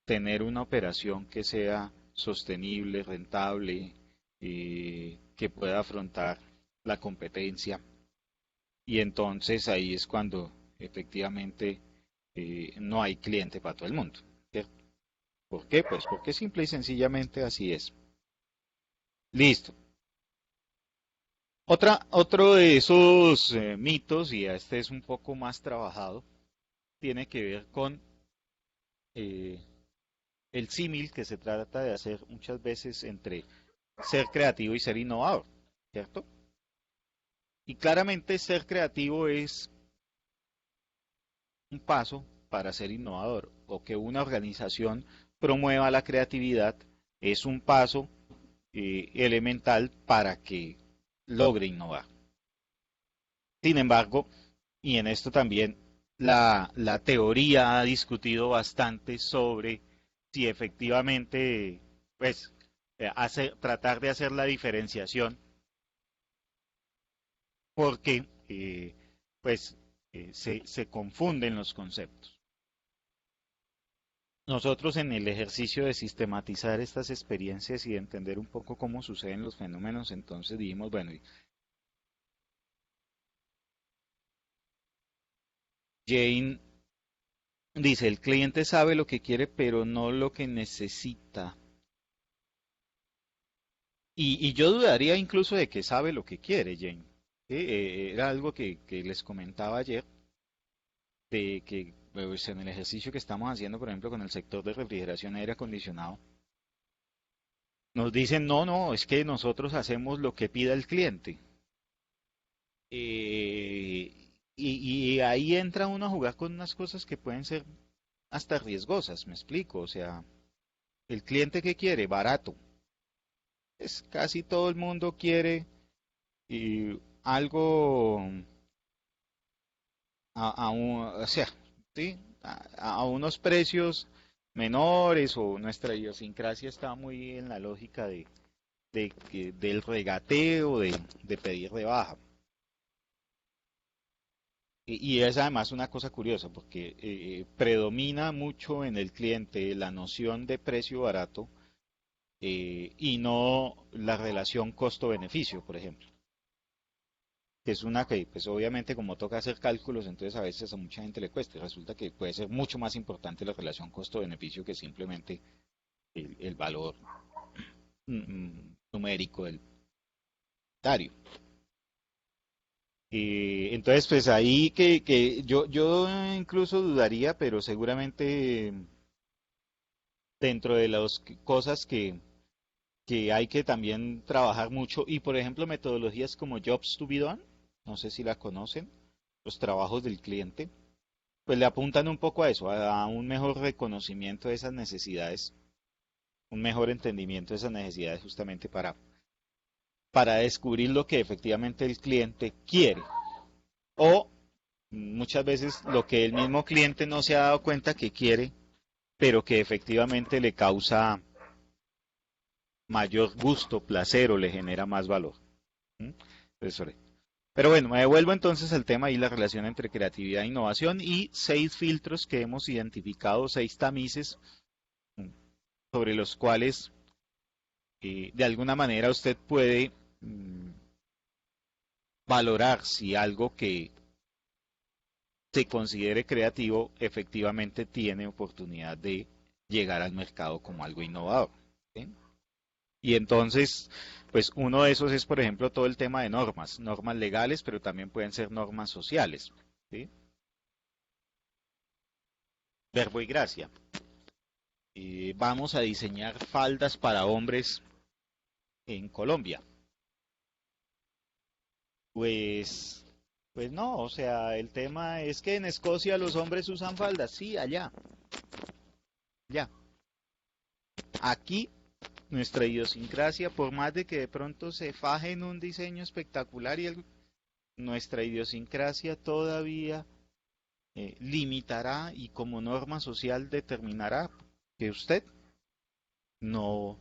tener una operación que sea sostenible, rentable, que pueda afrontar la competencia. Y entonces ahí es cuando efectivamente no hay cliente para todo el mundo, ¿cierto? ¿Por qué? Pues porque simple y sencillamente así es. Listo. Otro de esos mitos, y este es un poco más trabajado, tiene que ver con eh, el símil que se trata de hacer muchas veces entre ser creativo y ser innovador, ¿cierto? Y claramente ser creativo es un paso para ser innovador, o que una organización promueva la creatividad es un paso elemental para que logre innovar. Sin embargo, y en esto también la teoría ha discutido bastante sobre si efectivamente, pues, tratar de hacer la diferenciación, porque, pues, se confunden los conceptos. Nosotros en el ejercicio de sistematizar estas experiencias y de entender un poco cómo suceden los fenómenos, entonces dijimos, bueno, Jane dice, el cliente sabe lo que quiere, pero no lo que necesita. Y yo dudaría incluso de que sabe lo que quiere, Jane. ¿Sí? Era algo que les comentaba ayer, de que pues, en el ejercicio que estamos haciendo, por ejemplo, con el sector de refrigeración y aire acondicionado, nos dicen, no, no, es que nosotros hacemos lo que pida el cliente. Y ahí entra uno a jugar con unas cosas que pueden ser hasta riesgosas, me explico. O sea, el cliente que quiere, barato. Es casi todo el mundo quiere algo o sea, ¿sí? A unos precios menores, o nuestra idiosincrasia está muy en la lógica del regateo, de pedir rebaja. Y es además una cosa curiosa porque predomina mucho en el cliente la noción de precio barato, y no la relación costo-beneficio, por ejemplo. Que es una que, pues obviamente como toca hacer cálculos, entonces a veces a mucha gente le cuesta. Resulta que puede ser mucho más importante la relación costo-beneficio que simplemente el valor numérico del inventario. Entonces, pues ahí que yo incluso dudaría, pero seguramente dentro de las cosas que hay que también trabajar mucho, y por ejemplo metodologías como Jobs to be done, no sé si la conocen, los trabajos del cliente, pues le apuntan un poco a eso, a un mejor reconocimiento de esas necesidades, un mejor entendimiento de esas necesidades justamente para descubrir lo que efectivamente el cliente quiere, o muchas veces lo que el mismo cliente no se ha dado cuenta que quiere, pero que efectivamente le causa mayor gusto, placer, o le genera más valor. ¿Mm? Entonces, pero bueno, me devuelvo entonces al tema y la relación entre creatividad e innovación, y 6 filtros que hemos identificado, 6 tamices sobre los cuales de alguna manera usted puede mm, valorar si algo que se considere creativo efectivamente tiene oportunidad de llegar al mercado como algo innovador. ¿Sí? Y entonces, pues uno de esos es, por ejemplo, todo el tema de normas, normas legales, pero también pueden ser normas sociales. ¿Sí? Verbo y gracia. Vamos a diseñar faldas para hombres en Colombia. Pues, pues no, o sea, el tema es que en Escocia los hombres usan faldas, sí, allá, ya. Aquí, nuestra idiosincrasia, por más de que de pronto se faje en un diseño espectacular y nuestra idiosincrasia todavía limitará y como norma social determinará que usted no,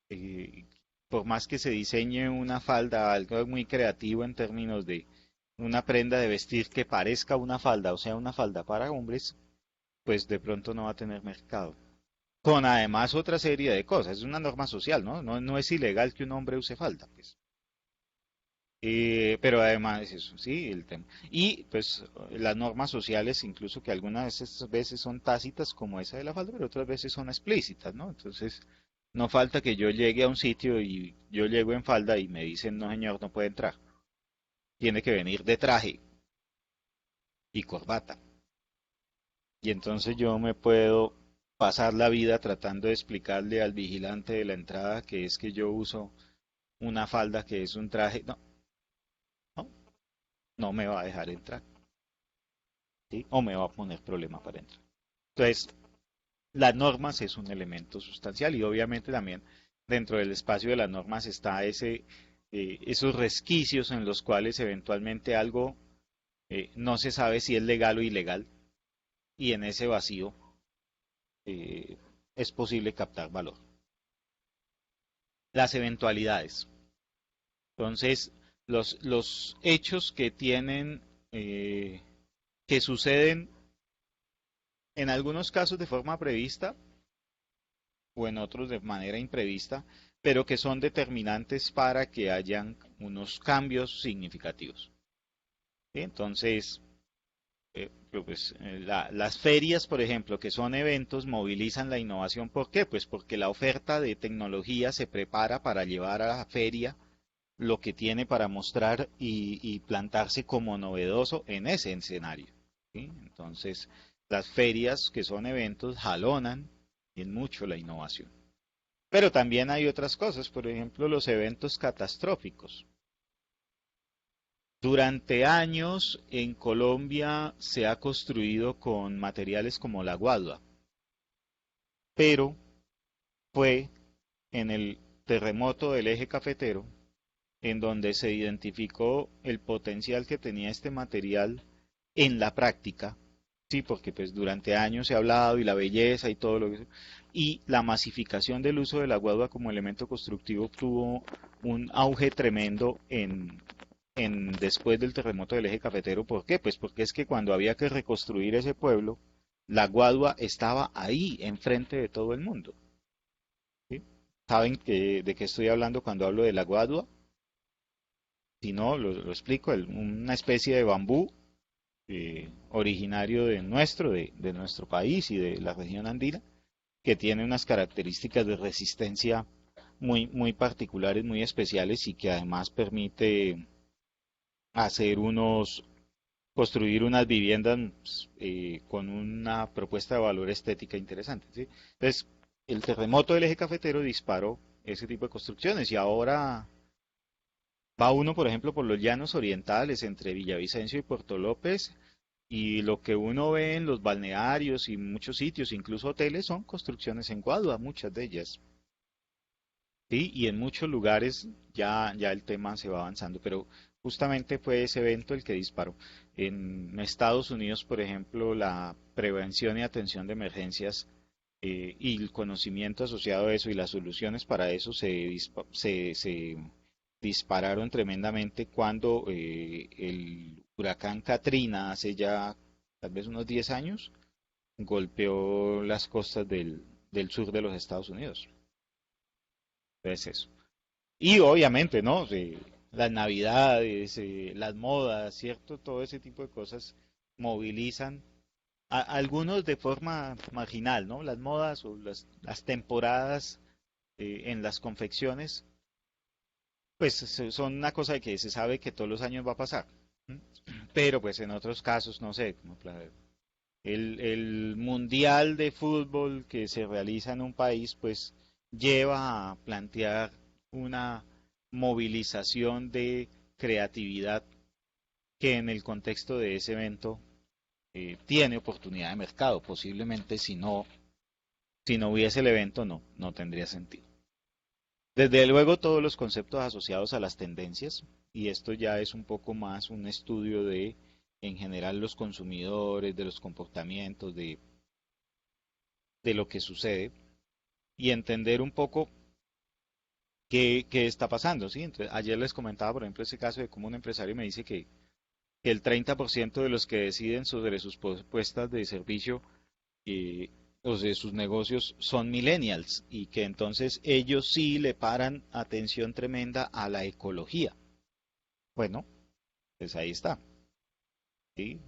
eh, por más que se diseñe una falda, algo muy creativo en términos de una prenda de vestir que parezca una falda, o sea, una falda para hombres, pues de pronto no va a tener mercado. Con además otra serie de cosas, es una norma social, ¿no? No es ilegal que un hombre use falda, pues. Pero además es eso, sí, el tema. Y pues las normas sociales, incluso que algunas veces son tácitas, como esa de la falda, pero otras veces son explícitas, ¿no? Entonces, no falta que yo llegue a un sitio y yo llego en falda y me dicen, no señor, no puede entrar. Tiene que venir de traje y corbata. Y entonces yo me puedo pasar la vida tratando de explicarle al vigilante de la entrada que es que yo uso una falda que es un traje. No, no, no me va a dejar entrar, ¿sí? O me va a poner problema para entrar. Entonces, las normas es un elemento sustancial y obviamente también dentro del espacio de las normas está esos resquicios en los cuales eventualmente algo no se sabe si es legal o ilegal y en ese vacío eh, es posible captar valor. Las eventualidades. Entonces, los hechos que tienen, que suceden en algunos casos de forma prevista o en otros de manera imprevista, pero que son determinantes para que hayan unos cambios significativos. ¿Sí? Entonces, pues, las ferias, por ejemplo, que son eventos, movilizan la innovación. ¿Por qué? Pues porque la oferta de tecnología se prepara para llevar a la feria lo que tiene para mostrar y plantarse como novedoso en ese escenario. ¿Sí? Entonces, las ferias, que son eventos, jalonan en mucho la innovación. Pero también hay otras cosas, por ejemplo, los eventos catastróficos. Durante años en Colombia se ha construido con materiales como la guadua, pero fue en el terremoto del eje cafetero en donde se identificó el potencial que tenía este material en la práctica, sí, porque pues durante años se ha hablado y la belleza y todo lo que y la masificación del uso de la guadua como elemento constructivo tuvo un auge tremendo en después del terremoto del eje cafetero. ¿Por qué? Pues porque es que cuando había que reconstruir ese pueblo, la guadua estaba ahí, enfrente de todo el mundo. ¿Sí? ¿Saben de qué estoy hablando cuando hablo de la guadua? Si no, lo explico, una especie de bambú originario de nuestro país y de la región andina, que tiene unas características de resistencia muy particulares, muy especiales y que además permite hacer construir unas viviendas con una propuesta de valor estética interesante. ¿Sí? Entonces, el terremoto del eje cafetero disparó ese tipo de construcciones y ahora va uno, por ejemplo, por los llanos orientales entre Villavicencio y Puerto López y lo que uno ve en los balnearios y muchos sitios, incluso hoteles, son construcciones en Guadua, muchas de ellas. Sí, y en muchos lugares ya el tema se va avanzando, pero justamente fue ese evento el que disparó. En Estados Unidos, por ejemplo, la prevención y atención de emergencias y el conocimiento asociado a eso y las soluciones para eso se dispararon tremendamente cuando el huracán Katrina hace ya tal vez unos 10 años golpeó las costas del sur de los Estados Unidos. Entonces eso. Y obviamente, ¿no? Las navidades, las modas, ¿cierto? Todo ese tipo de cosas movilizan a algunos de forma marginal, ¿no? Las modas o las temporadas en las confecciones, pues son una cosa que se sabe que todos los años va a pasar. ¿M? Pero pues en otros casos, no sé, como el mundial de fútbol que se realiza en un país, pues lleva a plantear una movilización de creatividad que en el contexto de ese evento tiene oportunidad de mercado. Posiblemente si no hubiese el evento, no tendría sentido. Desde luego todos los conceptos asociados a las tendencias, y esto ya es un poco más un estudio de, en general, los consumidores, de los comportamientos, de lo que sucede, y entender un poco qué está pasando, ¿sí? Entonces, ayer les comentaba, por ejemplo, ese caso de cómo un empresario me dice que el 30% de los que deciden sobre sus propuestas de servicio eh, o de sus negocios son millennials y que entonces ellos sí le paran atención tremenda a la ecología. Bueno, pues ahí está, ¿sí?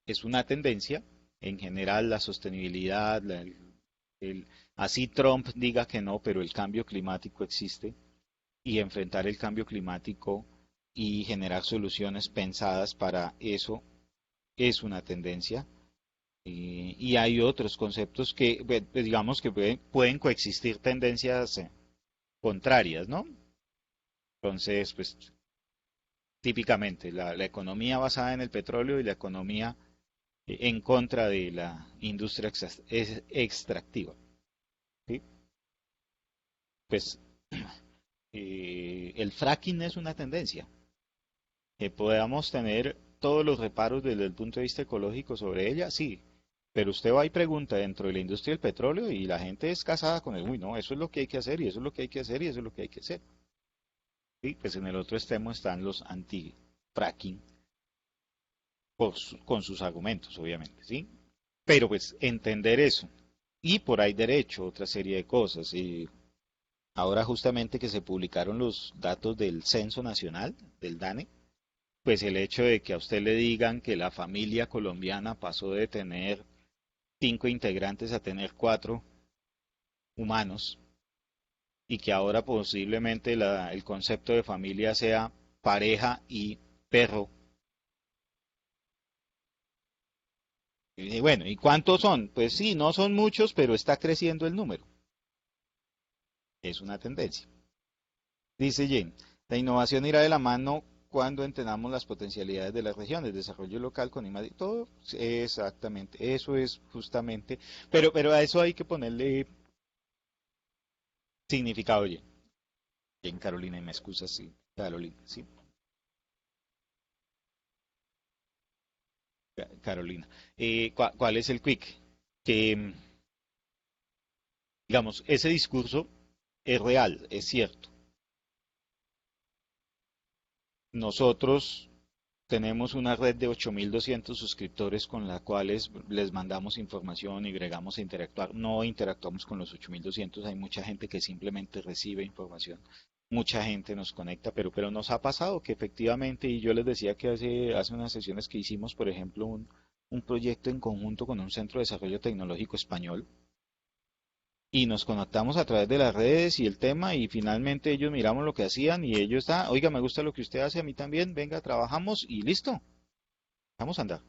Es una tendencia, en general la sostenibilidad, el- así Trump diga que no, pero el cambio climático existe y enfrentar el cambio climático y generar soluciones pensadas para eso es una tendencia. Y hay otros conceptos que, pues, digamos que pueden coexistir tendencias contrarias, ¿no? Entonces, pues típicamente la economía basada en el petróleo y la economía en contra de la industria extractiva, ¿sí? Pues el fracking es una tendencia. Que podamos tener todos los reparos desde el punto de vista ecológico sobre ella, sí. Pero usted va y pregunta dentro de la industria del petróleo y la gente es casada con el, uy, no, eso es lo que hay que hacer y eso es lo que hay que hacer y eso es lo que hay que hacer. Y pues en el otro extremo están los anti-fracking con sus argumentos, obviamente, ¿sí? Pero pues entender eso. Y por ahí derecho, otra serie de cosas. Y ahora justamente que se publicaron los datos del Censo Nacional, del DANE, pues el hecho de que a usted le digan que la familia colombiana pasó de tener 5 integrantes a tener 4 humanos y que ahora posiblemente el concepto de familia sea pareja y perro. Y bueno, ¿y cuántos son? Pues sí, no son muchos, pero está creciendo el número. Es una tendencia. Dice Jane, la innovación irá de la mano cuando entendamos las potencialidades de las regiones, desarrollo local con IMAD, todo exactamente, eso es justamente, pero a eso hay que ponerle significado, oye, Jane Carolina, y me excusa, sí, Carolina, sí, Carolina. ¿Cuál es el quick? Que, digamos, ese discurso es real, es cierto. Nosotros tenemos una red de 8.200 suscriptores con la cuales les mandamos información y agregamos a interactuar. No interactuamos con los 8.200, hay mucha gente que simplemente recibe información. Mucha gente nos conecta, pero nos ha pasado que efectivamente, y yo les decía que hace unas sesiones que hicimos, por ejemplo, un proyecto en conjunto con un centro de desarrollo tecnológico español, y nos conectamos a través de las redes y el tema y finalmente ellos miramos lo que hacían y ellos, oiga, me gusta lo que usted hace, a mí también, venga, trabajamos y listo, vamos a andar.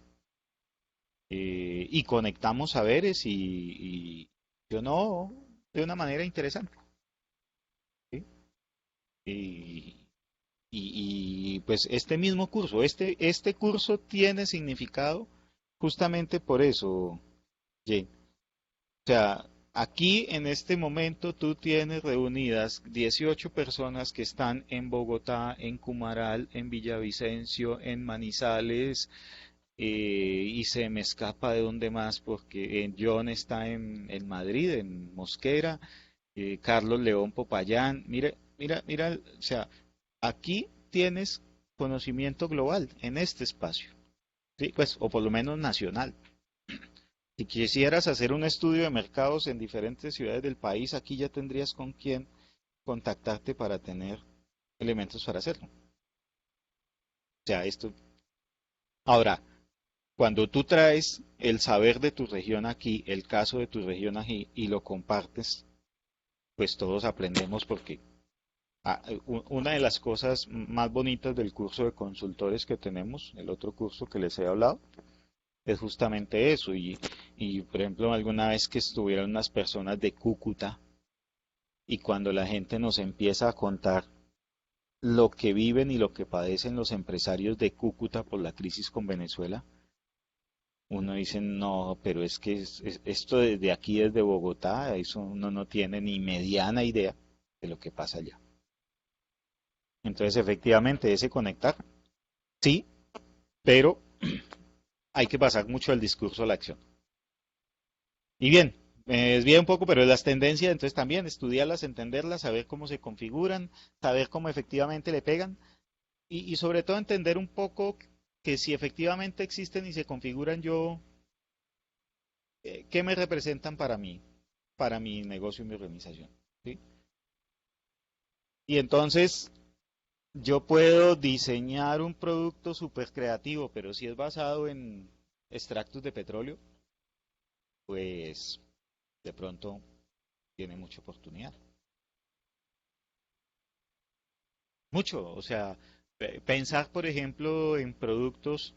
Y conectamos saberes y yo no, de una manera interesante. ¿Sí? Y, pues este mismo curso, este curso tiene significado justamente por eso, Jane. O sea, aquí en este momento tú tienes reunidas 18 personas que están en Bogotá, en Cumaral, en Villavicencio, en Manizales, y se me escapa de dónde más porque John está en Madrid, en Mosquera, Carlos León Popayán. Mira, mira, mira, o sea, aquí tienes conocimiento global en este espacio, ¿sí? Pues, o por lo menos nacional. Si quisieras hacer un estudio de mercados en diferentes ciudades del país, aquí ya tendrías con quién contactarte para tener elementos para hacerlo. O sea, esto. Ahora, cuando tú traes el saber de tu región aquí, el caso de tu región aquí, y lo compartes, pues todos aprendemos porque una de las cosas más bonitas del curso de consultores que tenemos, el otro curso que les he hablado, es justamente eso. Y por ejemplo, alguna vez que estuvieron unas personas de Cúcuta y cuando la gente nos empieza a contar lo que viven y lo que padecen los empresarios de Cúcuta por la crisis con Venezuela, uno dice, no, pero es que esto desde aquí, desde Bogotá, eso uno no tiene ni mediana idea de lo que pasa allá. Entonces, efectivamente, ese conectar, sí, pero hay que pasar mucho del discurso a la acción. Y bien, me desvía un poco, pero las tendencias, entonces también estudiarlas, entenderlas, saber cómo se configuran, saber cómo efectivamente le pegan y sobre todo entender un poco que si efectivamente existen y se configuran yo, ¿qué me representan para mi negocio y mi organización? ¿Sí? Y entonces yo puedo diseñar un producto súper creativo, pero si es basado en extractos de petróleo, pues de pronto tiene mucha oportunidad. Mucho, o sea, pensar, por ejemplo, en productos,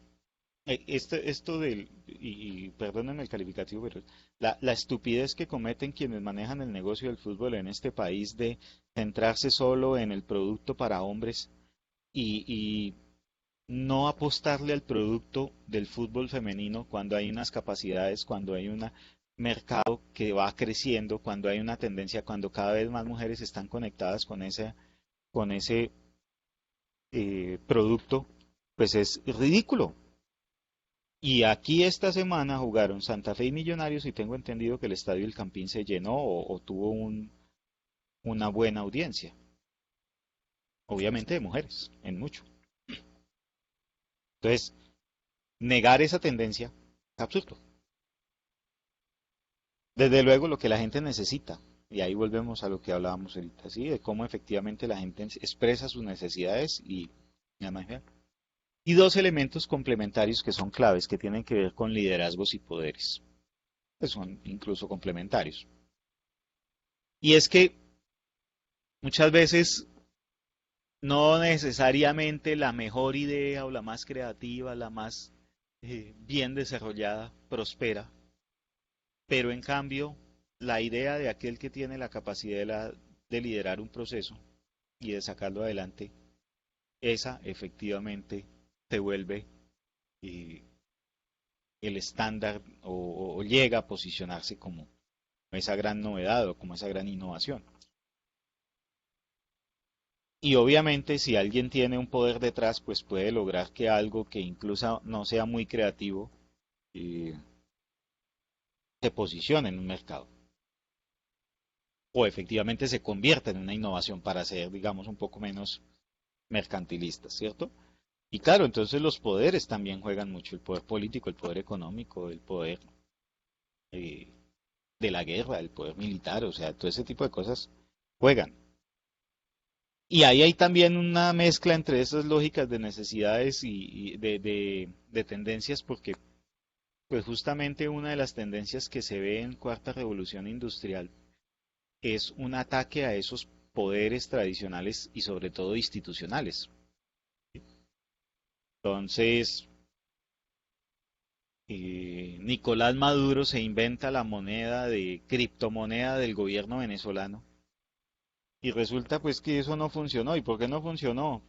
esto y perdónenme el calificativo, pero la estupidez que cometen quienes manejan el negocio del fútbol en este país de centrarse solo en el producto para hombres y no apostarle al producto del fútbol femenino cuando hay unas capacidades, cuando hay un mercado que va creciendo, cuando hay una tendencia, cuando cada vez más mujeres están conectadas con ese producto, pues es ridículo. Y aquí esta semana jugaron Santa Fe y Millonarios y tengo entendido que el estadio El Campín se llenó o tuvo una buena audiencia. Obviamente de mujeres, en mucho. Entonces, negar esa tendencia es absurdo. Desde luego lo que la gente necesita, y ahí volvemos a lo que hablábamos ahorita, ¿sí? De cómo efectivamente la gente expresa sus necesidades y además, y dos elementos complementarios que son claves, que tienen que ver con liderazgos y poderes, que son incluso complementarios. Y es que muchas veces no necesariamente la mejor idea o la más creativa, la más bien desarrollada prospera, pero en cambio la idea de aquel que tiene la capacidad de liderar un proceso y de sacarlo adelante, esa efectivamente se vuelve eh, el estándar o llega a posicionarse como esa gran novedad o como esa gran innovación. Y obviamente si alguien tiene un poder detrás, pues puede lograr que algo que incluso no sea muy creativo eh, se posicione en un mercado o efectivamente se convierta en una innovación para ser, digamos, un poco menos mercantilistas, ¿cierto? Y claro, entonces los poderes también juegan mucho, el poder político, el poder económico, el poder eh, de la guerra, el poder militar, o sea, todo ese tipo de cosas juegan. Y ahí hay también una mezcla entre esas lógicas de necesidades y de tendencias, porque pues justamente una de las tendencias que se ve en Cuarta Revolución Industrial es un ataque a esos poderes tradicionales y sobre todo institucionales. Entonces, Nicolás Maduro se inventa la moneda de criptomoneda del gobierno venezolano y resulta pues que eso no funcionó. ¿Y por qué no funcionó?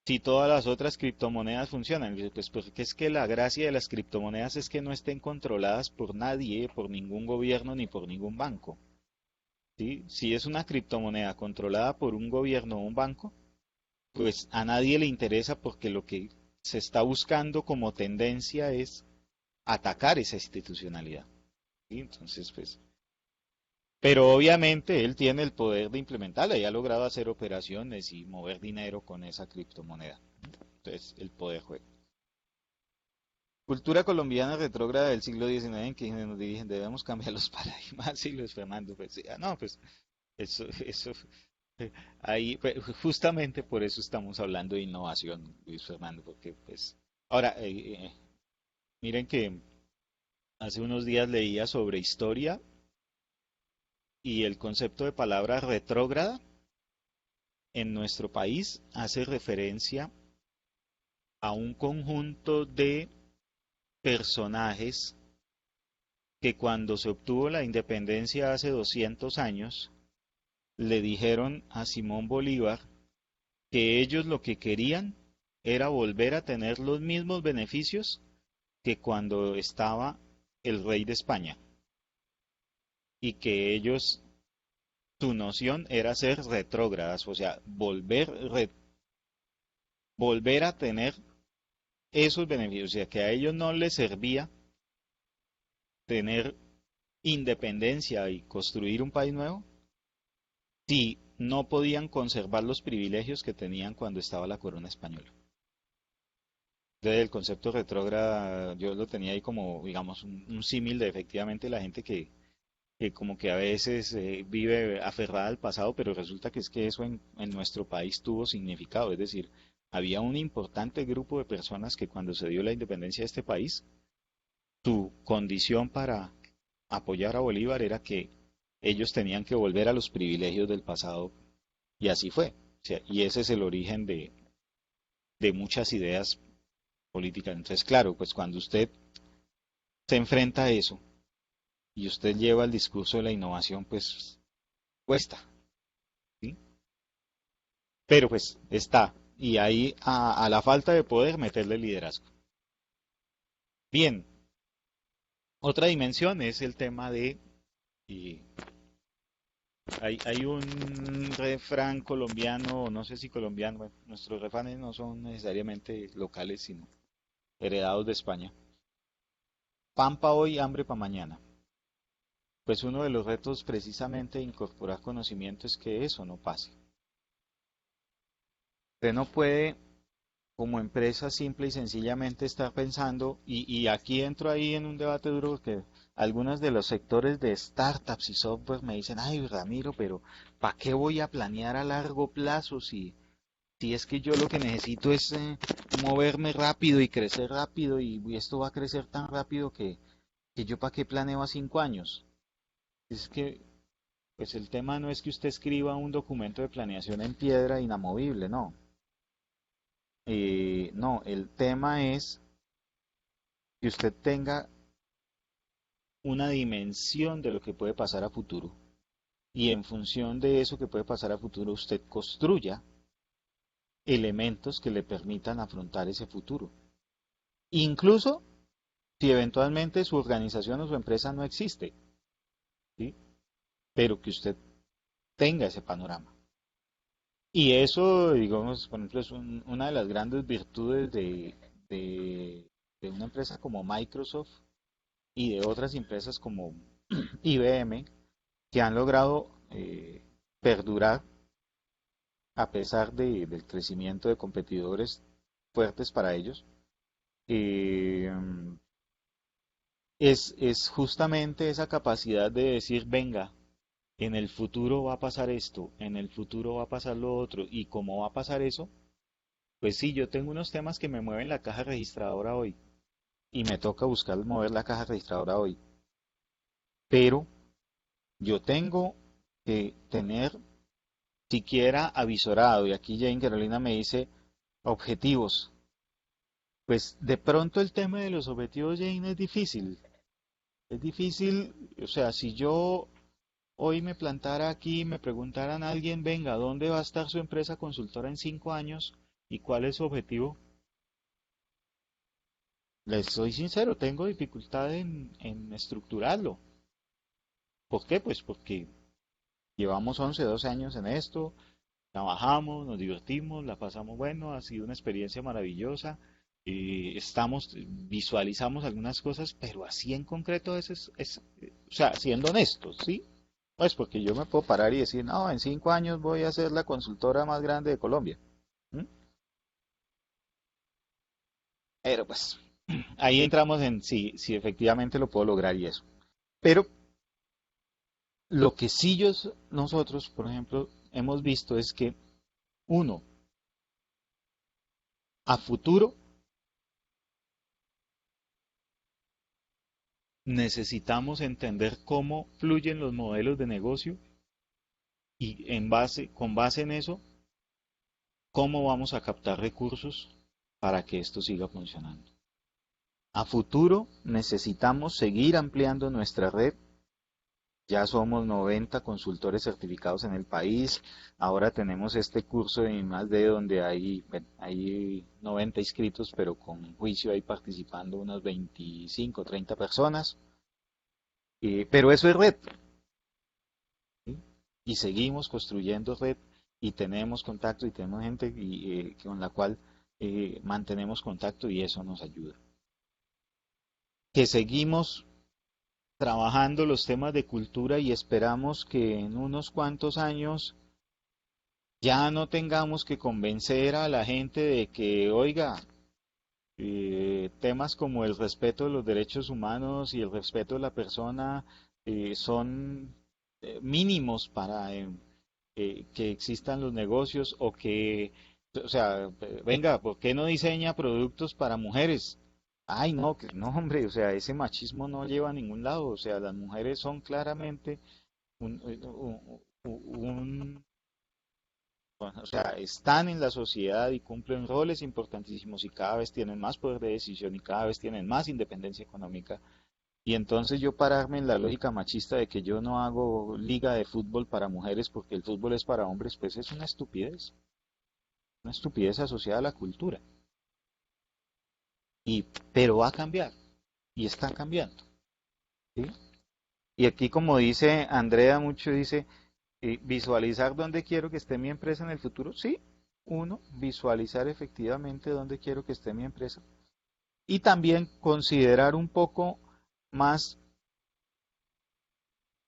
Si todas las otras criptomonedas funcionan, pues porque es que la gracia de las criptomonedas es que no estén controladas por nadie, por ningún gobierno ni por ningún banco. ¿Sí? Si es una criptomoneda controlada por un gobierno o un banco, pues a nadie le interesa porque lo que se está buscando como tendencia es atacar esa institucionalidad. ¿Sí? Entonces, pues, pero obviamente él tiene el poder de implementarla y ha logrado hacer operaciones y mover dinero con esa criptomoneda. Entonces, el poder juega. Cultura colombiana retrógrada del siglo XIX en que nos dirigen, debemos cambiar los paradigmas y Luis Fernando. Pues, no, pues eso, ahí, pues, justamente por eso estamos hablando de innovación, Luis Fernando, porque pues, ahora, miren que hace unos días leía sobre historia Y el concepto de palabra retrógrada en nuestro país hace referencia a un conjunto de personajes que cuando se obtuvo la independencia hace 200 años, le dijeron a Simón Bolívar que ellos lo que querían era volver a tener los mismos beneficios que cuando estaba el rey de España y que ellos, su noción era ser retrógradas, o sea, volver a tener esos beneficios, o sea, que a ellos no les servía tener independencia y construir un país nuevo si no podían conservar los privilegios que tenían cuando estaba la corona española. Entonces el concepto retrógrada yo lo tenía ahí como, digamos, un símil de efectivamente la gente que como que a veces vive aferrada al pasado, pero resulta que es que eso en nuestro país tuvo significado, es decir, había un importante grupo de personas que cuando se dio la independencia de este país, su condición para apoyar a Bolívar era que ellos tenían que volver a los privilegios del pasado y así fue. O sea, y ese es el origen de muchas ideas políticas. Entonces, claro, pues cuando usted se enfrenta a eso y usted lleva el discurso de la innovación, pues cuesta, ¿sí? Pero pues está. Y ahí a la falta de poder meterle liderazgo. Bien, otra dimensión es el tema de y hay un refrán colombiano, no sé si colombiano, bueno, nuestros refranes no son necesariamente locales, sino heredados de España. Pan pa hoy, hambre pa mañana. Pues uno de los retos precisamente de incorporar conocimiento es que eso no pase. Usted no puede, como empresa, simple y sencillamente estar pensando, y aquí entro ahí en un debate duro porque algunos de los sectores de startups y software me dicen, ay Ramiro, pero ¿para qué voy a planear a largo plazo si es que yo lo que necesito es moverme rápido y crecer rápido y esto va a crecer tan rápido que yo para qué planeo a 5 años? Es que pues el tema no es que usted escriba un documento de planeación en piedra inamovible, no. No, el tema es que usted tenga una dimensión de lo que puede pasar a futuro y en función de eso que puede pasar a futuro usted construya elementos que le permitan afrontar ese futuro. Incluso si eventualmente su organización o su empresa no existe, ¿sí? Pero que usted tenga ese panorama. Y eso, digamos, por ejemplo, es una de las grandes virtudes de una empresa como Microsoft y de otras empresas como IBM, que han logrado perdurar a pesar del crecimiento de competidores fuertes para ellos. Eh, es justamente esa capacidad de decir, venga, en el futuro va a pasar esto, en el futuro va a pasar lo otro, y cómo va a pasar eso, pues sí, yo tengo unos temas que me mueven la caja registradora hoy, y me toca buscar mover la caja registradora hoy, pero yo tengo que tener siquiera avisorado, y aquí Jane Carolina me dice objetivos. Pues de pronto el tema de los objetivos, Jane, es difícil. Es difícil, o sea, si yo hoy me plantara aquí y me preguntaran a alguien, venga, ¿dónde va a estar su empresa consultora en 5 años y cuál es su objetivo? Les soy sincero, tengo dificultad en estructurarlo. ¿Por qué? Pues porque llevamos 11, 12 años en esto, trabajamos, nos divertimos, la pasamos bueno, ha sido una experiencia maravillosa. Visualizamos algunas cosas, pero así en concreto o sea, siendo honestos, ¿sí? Pues porque yo me puedo parar y decir, no, en 5 años voy a ser la consultora más grande de Colombia. ¿M? Pero pues ahí entramos en si efectivamente lo puedo lograr y eso. Pero lo que sí nosotros, por ejemplo, hemos visto es que uno, a futuro necesitamos entender cómo fluyen los modelos de negocio y con base en eso, cómo vamos a captar recursos para que esto siga funcionando. A futuro necesitamos seguir ampliando nuestra red. Ya somos 90 consultores certificados en el país. Ahora tenemos este curso de más de donde hay, bueno, hay 90 inscritos, pero con juicio hay participando unas 25, 30 personas. Pero eso es red, ¿sí? Y seguimos construyendo red y tenemos contacto y tenemos gente con la cual mantenemos contacto y eso nos ayuda. Que seguimos trabajando los temas de cultura y esperamos que en unos cuantos años ya no tengamos que convencer a la gente de que, oiga, temas como el respeto de los derechos humanos y el respeto de la persona son mínimos para que existan los negocios o que, o sea, venga, ¿por qué no diseña productos para mujeres? Ay, no, que no, hombre, o sea, ese machismo no lleva a ningún lado, o sea, las mujeres son claramente un o sea, están en la sociedad y cumplen roles importantísimos y cada vez tienen más poder de decisión y cada vez tienen más independencia económica. Y entonces yo pararme en la lógica machista de que yo no hago liga de fútbol para mujeres porque el fútbol es para hombres, pues es una estupidez asociada a la cultura. Y, pero va a cambiar y está cambiando, ¿sí? Y aquí como dice Andrea mucho, dice, visualizar dónde quiero que esté mi empresa en el futuro. Sí, uno, visualizar efectivamente dónde quiero que esté mi empresa. Y también considerar un poco más,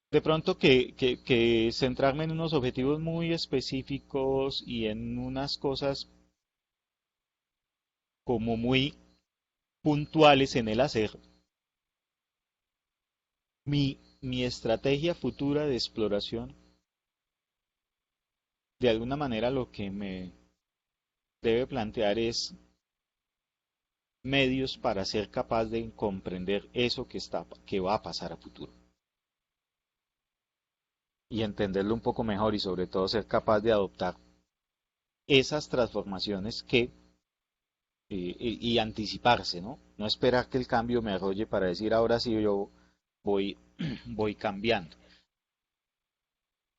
de pronto que centrarme en unos objetivos muy específicos y en unas cosas como muy puntuales en el hacer. Mi estrategia futura de exploración, de alguna manera lo que me debe plantear es medios para ser capaz de comprender eso que va a pasar a futuro y entenderlo un poco mejor y sobre todo ser capaz de adoptar esas transformaciones y anticiparse, ¿no? No esperar que el cambio me arrolle para decir ahora sí yo voy, voy cambiando.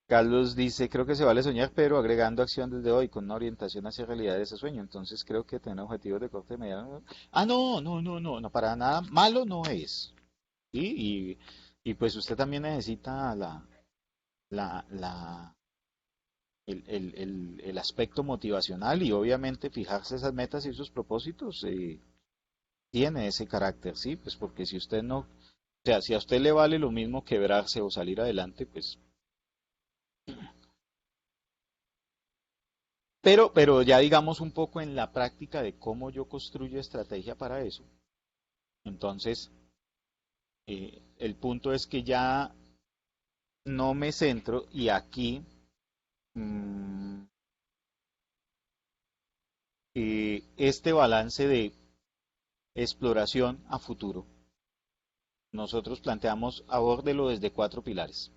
Carlos dice, creo que se vale soñar, pero agregando acción desde hoy con una orientación hacia realidad de ese sueño. Entonces creo que tener objetivos de corte mediano. Ah, no, no, no, no, no, para nada malo no es. ¿Sí? Y pues usted también necesita la, la, el aspecto motivacional y obviamente fijarse esas metas y esos propósitos tiene ese carácter, ¿sí? Pues porque si usted no, o sea, si a usted le vale lo mismo quebrarse o salir adelante, pues, pero ya digamos un poco en la práctica de cómo yo construyo estrategia para eso. Entonces, el punto es que ya no me centro y aquí mm, este balance de exploración a futuro. Nosotros planteamos abórdelo desde cuatro pilares: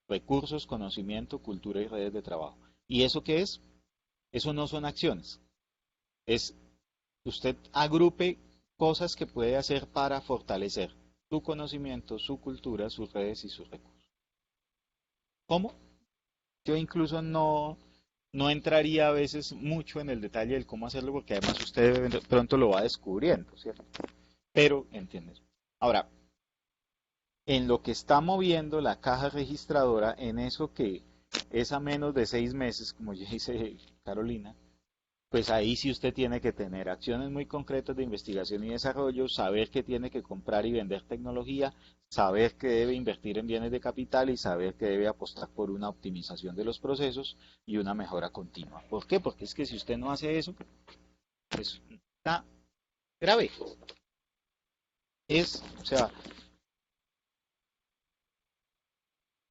recursos, conocimiento, cultura y redes de trabajo. ¿Y eso qué es? Eso no son acciones. Es usted agrupe cosas que puede hacer para fortalecer su conocimiento, su cultura, sus redes y sus recursos. ¿Cómo? Yo incluso no entraría a veces mucho en el detalle del cómo hacerlo porque además usted pronto lo va descubriendo, ¿cierto? Pero entiendes. Ahora, en lo que está moviendo la caja registradora, en eso que es a menos de 6 meses, como ya dice Carolina, pues ahí sí usted tiene que tener acciones muy concretas de investigación y desarrollo, saber que tiene que comprar y vender tecnología, saber que debe invertir en bienes de capital y saber que debe apostar por una optimización de los procesos y una mejora continua. ¿Por qué? Porque es que si usted no hace eso, pues está grave. O sea,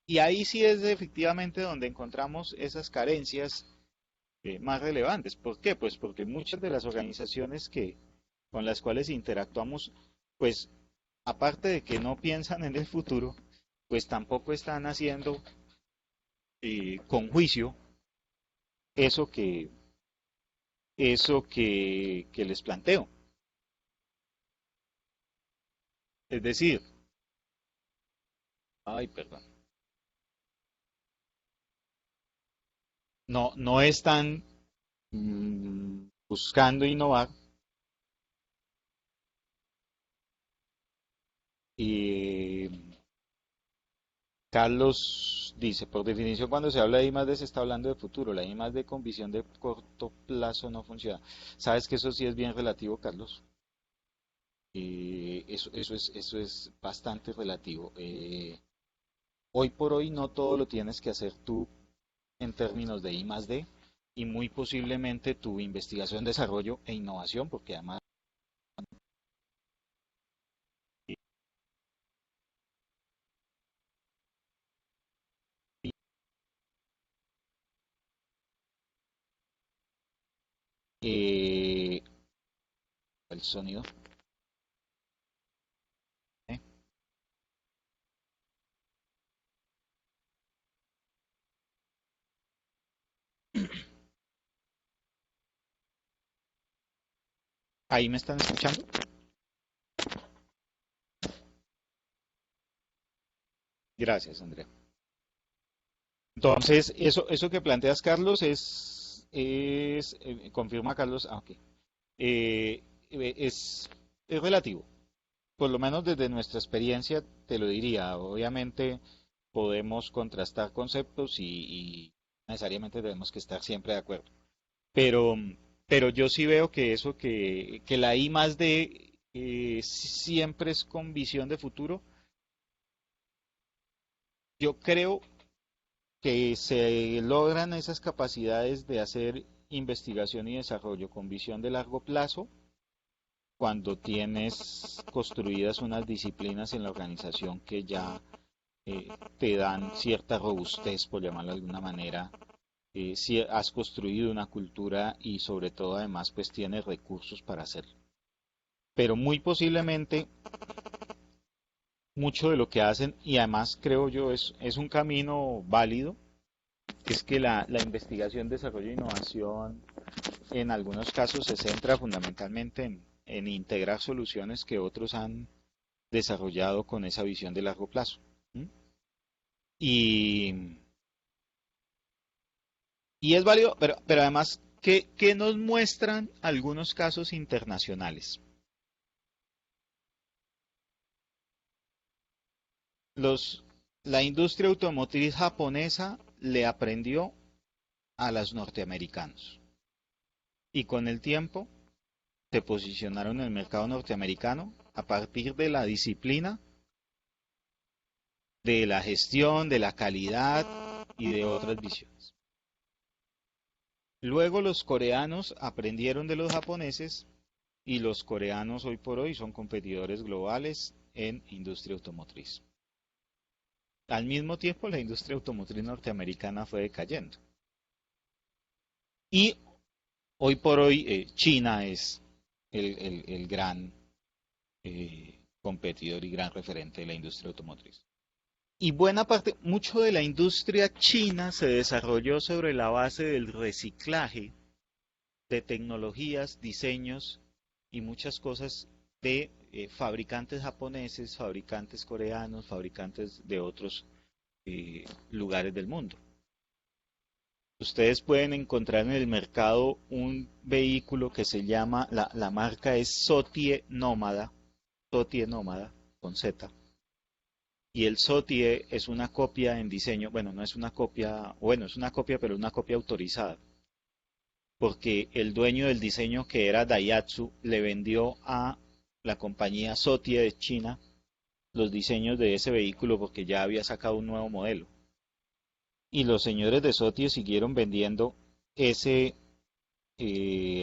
y ahí sí es efectivamente donde encontramos esas carencias más relevantes. ¿Por qué? Pues porque muchas de las organizaciones con las cuales interactuamos, pues aparte de que no piensan en el futuro, pues tampoco están haciendo con juicio eso que les planteo. Es decir, ay, perdón, no están buscando innovar. Y Carlos dice, por definición, cuando se habla de I+D se está hablando de futuro. La I+D con visión de corto plazo no funciona. Sabes que eso sí es bien relativo, Carlos. Eso es bastante relativo. Hoy por hoy no todo lo tienes que hacer tú en términos de I+D y muy posiblemente tu investigación, desarrollo e innovación, porque además eh, el sonido. ¿Eh? ¿Ahí me están escuchando? Gracias, Andrea. Entonces, eso que planteas, Carlos, confirma Carlos, ok, es relativo. Por lo menos desde nuestra experiencia te lo diría. Obviamente podemos contrastar conceptos y necesariamente tenemos que estar siempre de acuerdo. Pero, pero yo sí veo que que la I más D siempre es con visión de futuro. Yo creo que se logran esas capacidades de hacer investigación y desarrollo con visión de largo plazo cuando tienes construidas unas disciplinas en la organización que ya eh, te dan cierta robustez, por llamarlo de alguna manera, si has construido una cultura y sobre todo además pues tienes recursos para hacerlo. Pero muy posiblemente mucho de lo que hacen, y además creo yo es un camino válido, es que la investigación, desarrollo e innovación en algunos casos se centra fundamentalmente en integrar soluciones que otros han desarrollado con esa visión de largo plazo. ¿M? Y, y es válido, pero además, ¿qué nos muestran algunos casos internacionales? Los, la industria automotriz japonesa le aprendió a los norteamericanos y con el tiempo se posicionaron en el mercado norteamericano a partir de la disciplina, de la gestión, de la calidad y de otras visiones. Luego los coreanos aprendieron de los japoneses y los coreanos hoy por hoy son competidores globales en industria automotriz. Al mismo tiempo, la industria automotriz norteamericana fue decayendo. Y hoy por hoy China es el gran competidor y gran referente de la industria automotriz. Y buena parte, mucho de la industria china se desarrolló sobre la base del reciclaje de tecnologías, diseños y muchas cosas de fabricantes japoneses, fabricantes coreanos, fabricantes de otros lugares del mundo. Ustedes pueden encontrar en el mercado un vehículo que se llama, la marca es Sotie Nómada, con Z. Y el Sotie es una copia en diseño, bueno, no es una copia, bueno, es una copia, pero una copia autorizada, porque el dueño del diseño, que era Daihatsu, le vendió a la compañía Sotie de China los diseños de ese vehículo porque ya había sacado un nuevo modelo. Y los señores de Sotie siguieron vendiendo ese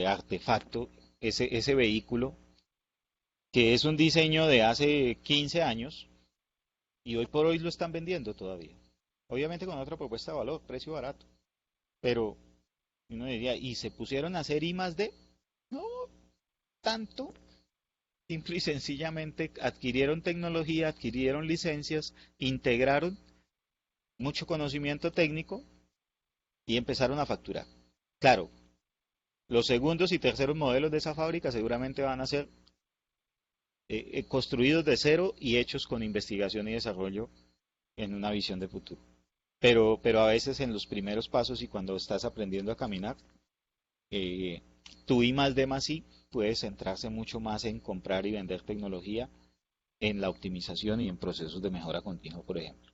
artefacto, ese vehículo, que es un diseño de hace 15 años y hoy por hoy lo están vendiendo todavía. Obviamente con otra propuesta de valor, precio barato. Pero uno diría, ¿y se pusieron a hacer I más D? No tanto, Simple y sencillamente adquirieron tecnología, adquirieron licencias, integraron mucho conocimiento técnico y empezaron a facturar. Claro, los segundos y terceros modelos de esa fábrica seguramente van a ser construidos de cero y hechos con investigación y desarrollo en una visión de futuro. Pero a veces en los primeros pasos y cuando estás aprendiendo a caminar, eh, tu I más D más I puede centrarse mucho más en comprar y vender tecnología, en la optimización y en procesos de mejora continua, por ejemplo,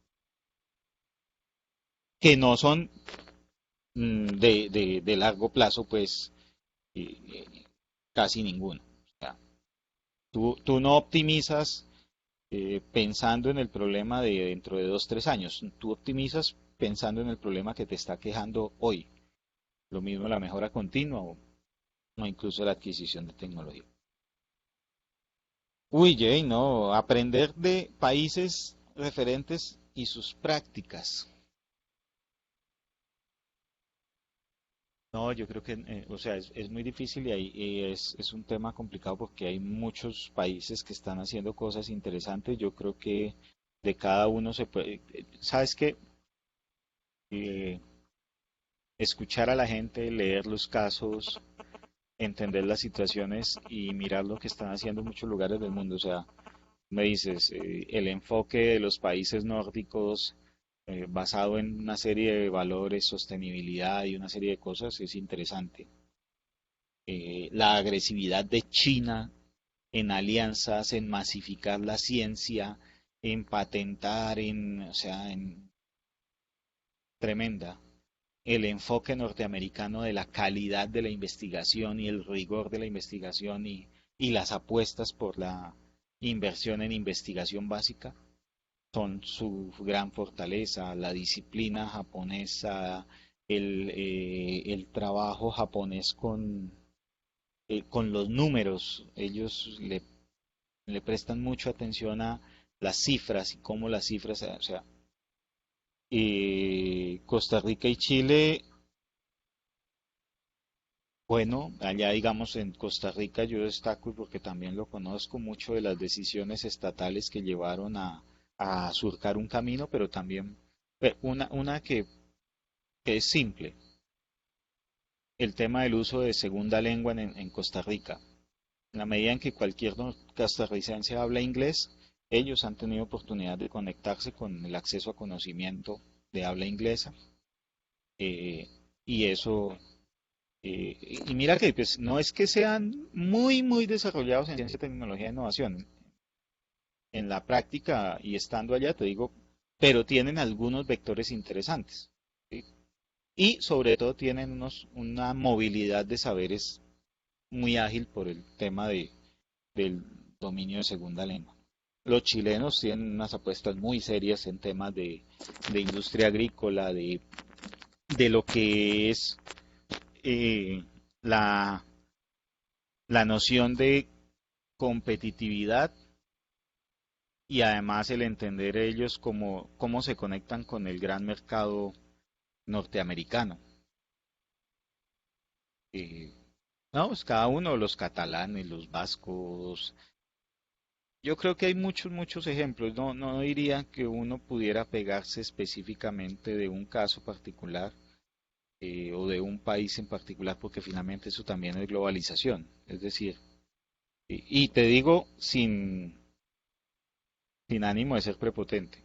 que no son de largo plazo, pues casi ninguno. O sea, tú no optimizas pensando en el problema de dentro de 2, 3 años, tú optimizas pensando en el problema que te está quejando hoy. Lo mismo la mejora continua o incluso la adquisición de tecnología. Uy, Jay, no, aprender de países referentes y sus prácticas. No, yo creo que, o sea, es muy difícil y ahí es un tema complicado porque hay muchos países que están haciendo cosas interesantes. Yo creo que de cada uno se puede, ¿sabes qué? Eh, Escuchar a la gente, leer los casos, entender las situaciones y mirar lo que están haciendo en muchos lugares del mundo. O sea, me dices, el enfoque de los países nórdicos basado en una serie de valores, sostenibilidad y una serie de cosas es interesante. La agresividad de China en alianzas, en masificar la ciencia, en patentar, o sea, en tremenda. El enfoque norteamericano de la calidad de la investigación y el rigor de la investigación y las apuestas por la inversión en investigación básica son su gran fortaleza, la disciplina japonesa, el trabajo japonés con los números. Ellos le prestan mucha atención a las cifras y cómo las cifras, o sea, Costa Rica y Chile, bueno, allá digamos en Costa Rica yo destaco porque también lo conozco mucho de las decisiones estatales que llevaron a surcar un camino, pero también una que es simple, el tema del uso de segunda lengua en Costa Rica. En la medida en que cualquier costarricense habla inglés, ellos han tenido oportunidad de conectarse con el acceso a conocimiento de habla inglesa eh, y eso, y mira que pues, no es que sean muy desarrollados en ciencia, tecnología e innovación. En la práctica y estando allá, te digo, pero tienen algunos vectores interesantes. ¿Sí? Y sobre todo tienen una movilidad de saberes muy ágil por el tema del dominio de segunda lengua. Los chilenos tienen unas apuestas muy serias en temas de industria agrícola, de lo que es eh, la, la noción de competitividad y además el entender ellos cómo se conectan con el gran mercado norteamericano. Eh, no, pues cada uno, los catalanes, los vascos. Yo creo que hay muchos ejemplos. No diría que uno pudiera pegarse específicamente de un caso particular o de un país en particular, porque finalmente eso también es globalización. Es decir, y te digo sin ánimo de ser prepotente.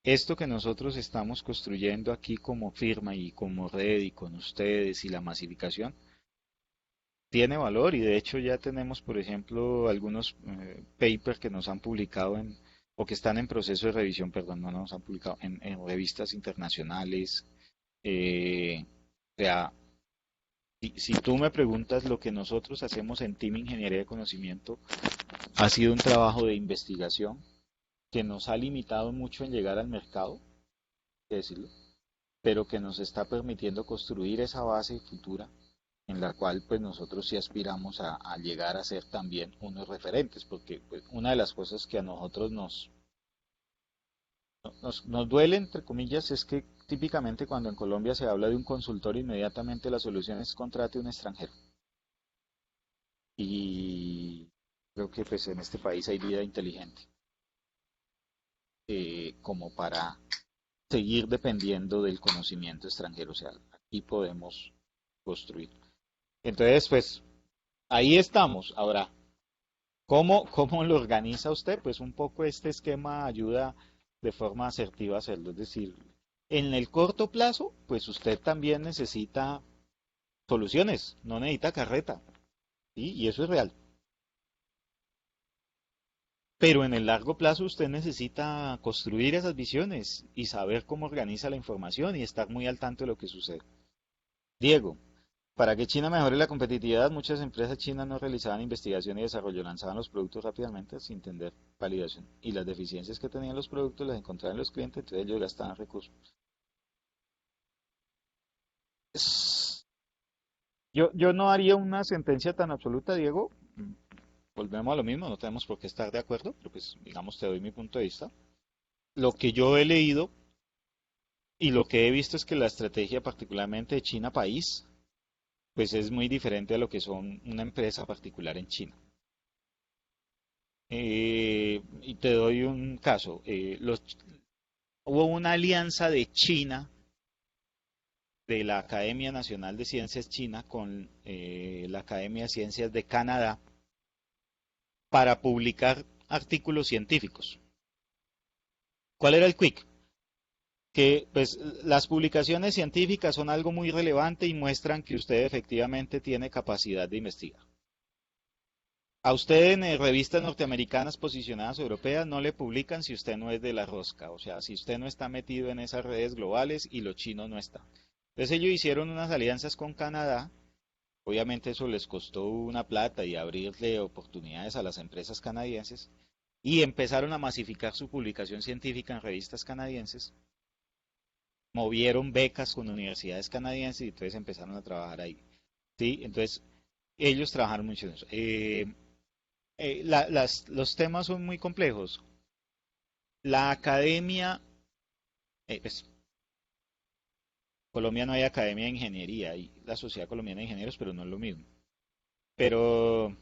Esto que nosotros estamos construyendo aquí como firma y como red y con ustedes y la masificación tiene valor y de hecho ya tenemos, por ejemplo, algunos papers que nos han publicado o que están en proceso de revisión, perdón, no nos han publicado en revistas internacionales. O sea, si tú me preguntas lo que nosotros hacemos en Team Ingeniería de Conocimiento, ha sido un trabajo de investigación que nos ha limitado mucho en llegar al mercado, hay que decirlo, pero que nos está permitiendo construir esa base futura en la cual pues nosotros sí aspiramos a llegar a ser también unos referentes, porque pues, una de las cosas que a nosotros nos duele, entre comillas, es que típicamente cuando en Colombia se habla de un consultor, inmediatamente la solución es contrate un extranjero. Y, Creo que pues en este país hay vida inteligente, como para seguir dependiendo del conocimiento extranjero. O sea, aquí podemos construir. Entonces, pues ahí estamos. Ahora, ¿cómo lo organiza usted? Pues un poco este esquema ayuda de forma asertiva a hacerlo. Es decir, en el corto plazo, pues usted también necesita soluciones, no necesita carreta, ¿sí? Y eso es real. Pero en el largo plazo usted necesita construir esas visiones y saber cómo organiza la información y estar muy al tanto de lo que sucede. Diego, para que China mejore la competitividad, muchas empresas chinas no realizaban investigación y desarrollo, lanzaban los productos rápidamente sin tener validación. Y las deficiencias que tenían los productos las encontraban los clientes, entonces ellos gastaban recursos. Es- yo no haría una sentencia tan absoluta, Diego. Volvemos a lo mismo, no tenemos por qué estar de acuerdo, pero pues digamos te doy mi punto de vista. Lo que yo he leído y lo que he visto es que la estrategia particularmente de China país, pues es muy diferente a lo que son una empresa particular en China. Y te doy un caso. Hubo una alianza de China, de la Academia Nacional de Ciencias China, con la Academia de Ciencias de Canadá para publicar artículos científicos. ¿Cuál era el quick? Que pues las publicaciones científicas son algo muy relevante y muestran que usted efectivamente tiene capacidad de investigar. A usted en revistas norteamericanas posicionadas europeas no le publican si usted no es de la rosca, o sea, si usted no está metido en esas redes globales y los chinos no están. Entonces ellos hicieron unas alianzas con Canadá, obviamente eso les costó una plata y abrirle oportunidades a las empresas canadienses y empezaron a masificar su publicación científica en revistas canadienses, movieron becas con universidades canadienses y entonces empezaron a trabajar ahí. ¿Sí? Entonces ellos trabajaron mucho en eso. Los temas son muy complejos. La academia, pues, Colombia no hay academia de ingeniería, hay la Sociedad Colombiana de Ingenieros, pero no es lo mismo. Pero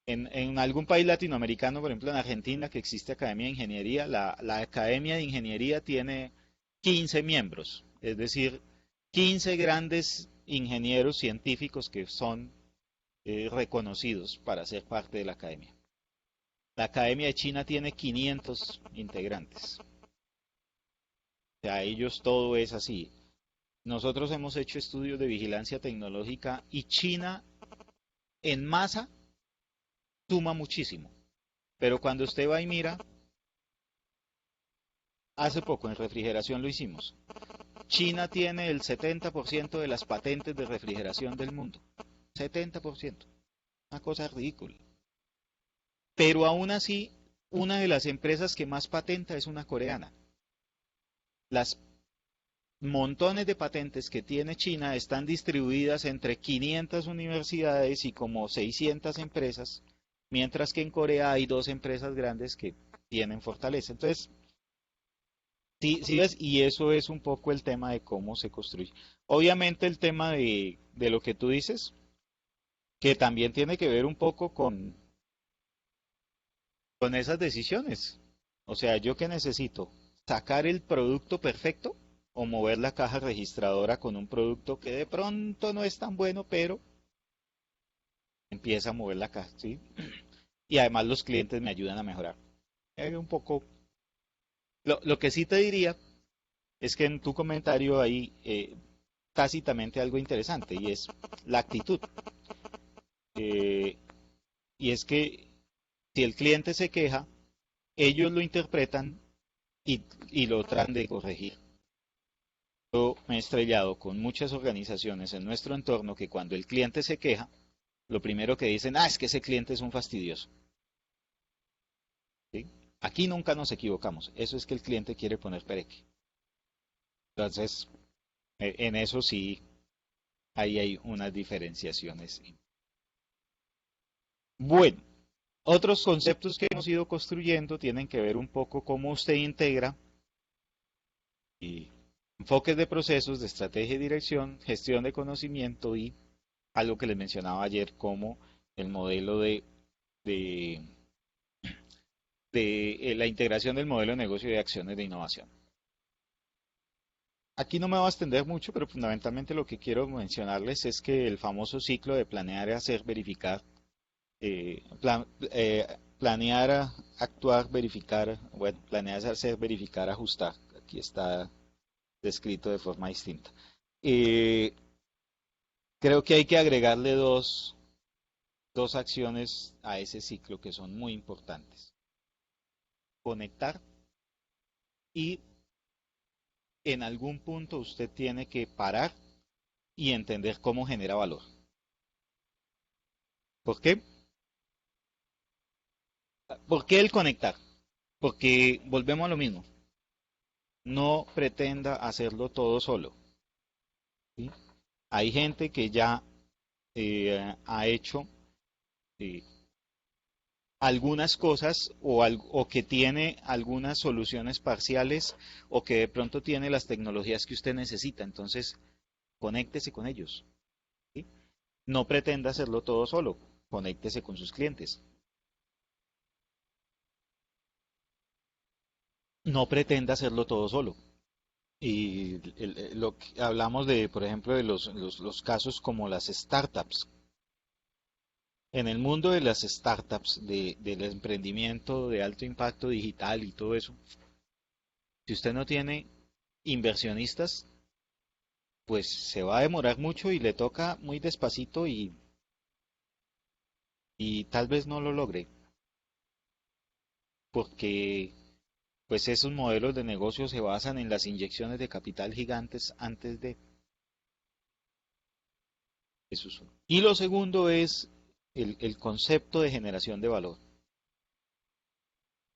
en algún país latinoamericano, por ejemplo en Argentina, que existe academia de ingeniería, la academia de ingeniería tiene 15 miembros, es decir, 15 grandes ingenieros científicos que son reconocidos para ser parte de la academia. La academia de China tiene 500 integrantes. O sea, ellos todo es así. Nosotros hemos hecho estudios de vigilancia tecnológica y China en masa suma muchísimo. Pero cuando usted va y mira, hace poco en refrigeración lo hicimos. China tiene el 70% de las patentes de refrigeración del mundo. 70%. Una cosa ridícula. Pero aún así, una de las empresas que más patenta es una coreana. Las montones de patentes que tiene China están distribuidas entre 500 universidades y como 600 empresas, mientras que en Corea hay dos empresas grandes que tienen fortaleza. Entonces, sí, sí ves, y eso es un poco el tema de cómo se construye. Obviamente el tema de lo que tú dices, que también tiene que ver un poco con esas decisiones. O sea, ¿yo qué necesito? ¿Sacar el producto perfecto o mover la caja registradora con un producto que de pronto no es tan bueno, pero empieza a mover la caja, ¿sí? Y además los clientes me ayudan a mejorar. Un poco. Lo que sí te diría es que en tu comentario hay tácitamente algo interesante y es la actitud. Eh, y es que si el cliente se queja, ellos lo interpretan y lo tratan de corregir. Yo me he estrellado con muchas organizaciones en nuestro entorno que cuando el cliente se queja, lo primero que dicen, es que ese cliente es un fastidioso. ¿Sí? Aquí nunca nos equivocamos. Eso es que el cliente quiere poner pereque. Entonces, en eso sí, ahí hay unas diferenciaciones. Bueno, otros conceptos que hemos ido construyendo tienen que ver un poco cómo usted integra y enfoques de procesos, de estrategia y dirección, gestión de conocimiento y algo que les mencionaba ayer como el modelo de de, de la integración del modelo de negocio y de acciones de innovación. Aquí no me voy a extender mucho, pero fundamentalmente lo que quiero mencionarles es que el famoso ciclo de planear, hacer, verificar, planear, actuar, verificar, bueno, planear, hacer, verificar, ajustar. Aquí está descrito de forma distinta. Eh, Creo que hay que agregarle dos acciones a ese ciclo que son muy importantes. Conectar y en algún punto usted tiene que parar y entender cómo genera valor. ¿Por qué? ¿Por qué el conectar? Porque volvemos a lo mismo. No pretenda hacerlo todo solo. ¿Sí? Hay gente que ya ha hecho eh, algunas cosas o que tiene algunas soluciones parciales o que de pronto tiene las tecnologías que usted necesita. Entonces, conéctese con ellos. ¿Sí? No pretenda hacerlo todo solo. Conéctese con sus clientes. No pretenda hacerlo todo solo. Y lo que hablamos de, por ejemplo, de los casos como las startups. En el mundo de las startups, del emprendimiento de alto impacto digital y todo eso, si usted no tiene inversionistas, pues se va a demorar mucho y le toca muy despacito y tal vez no lo logre, porque pues esos modelos de negocio se basan en las inyecciones de capital gigantes antes de eso. Y lo segundo es el concepto de generación de valor.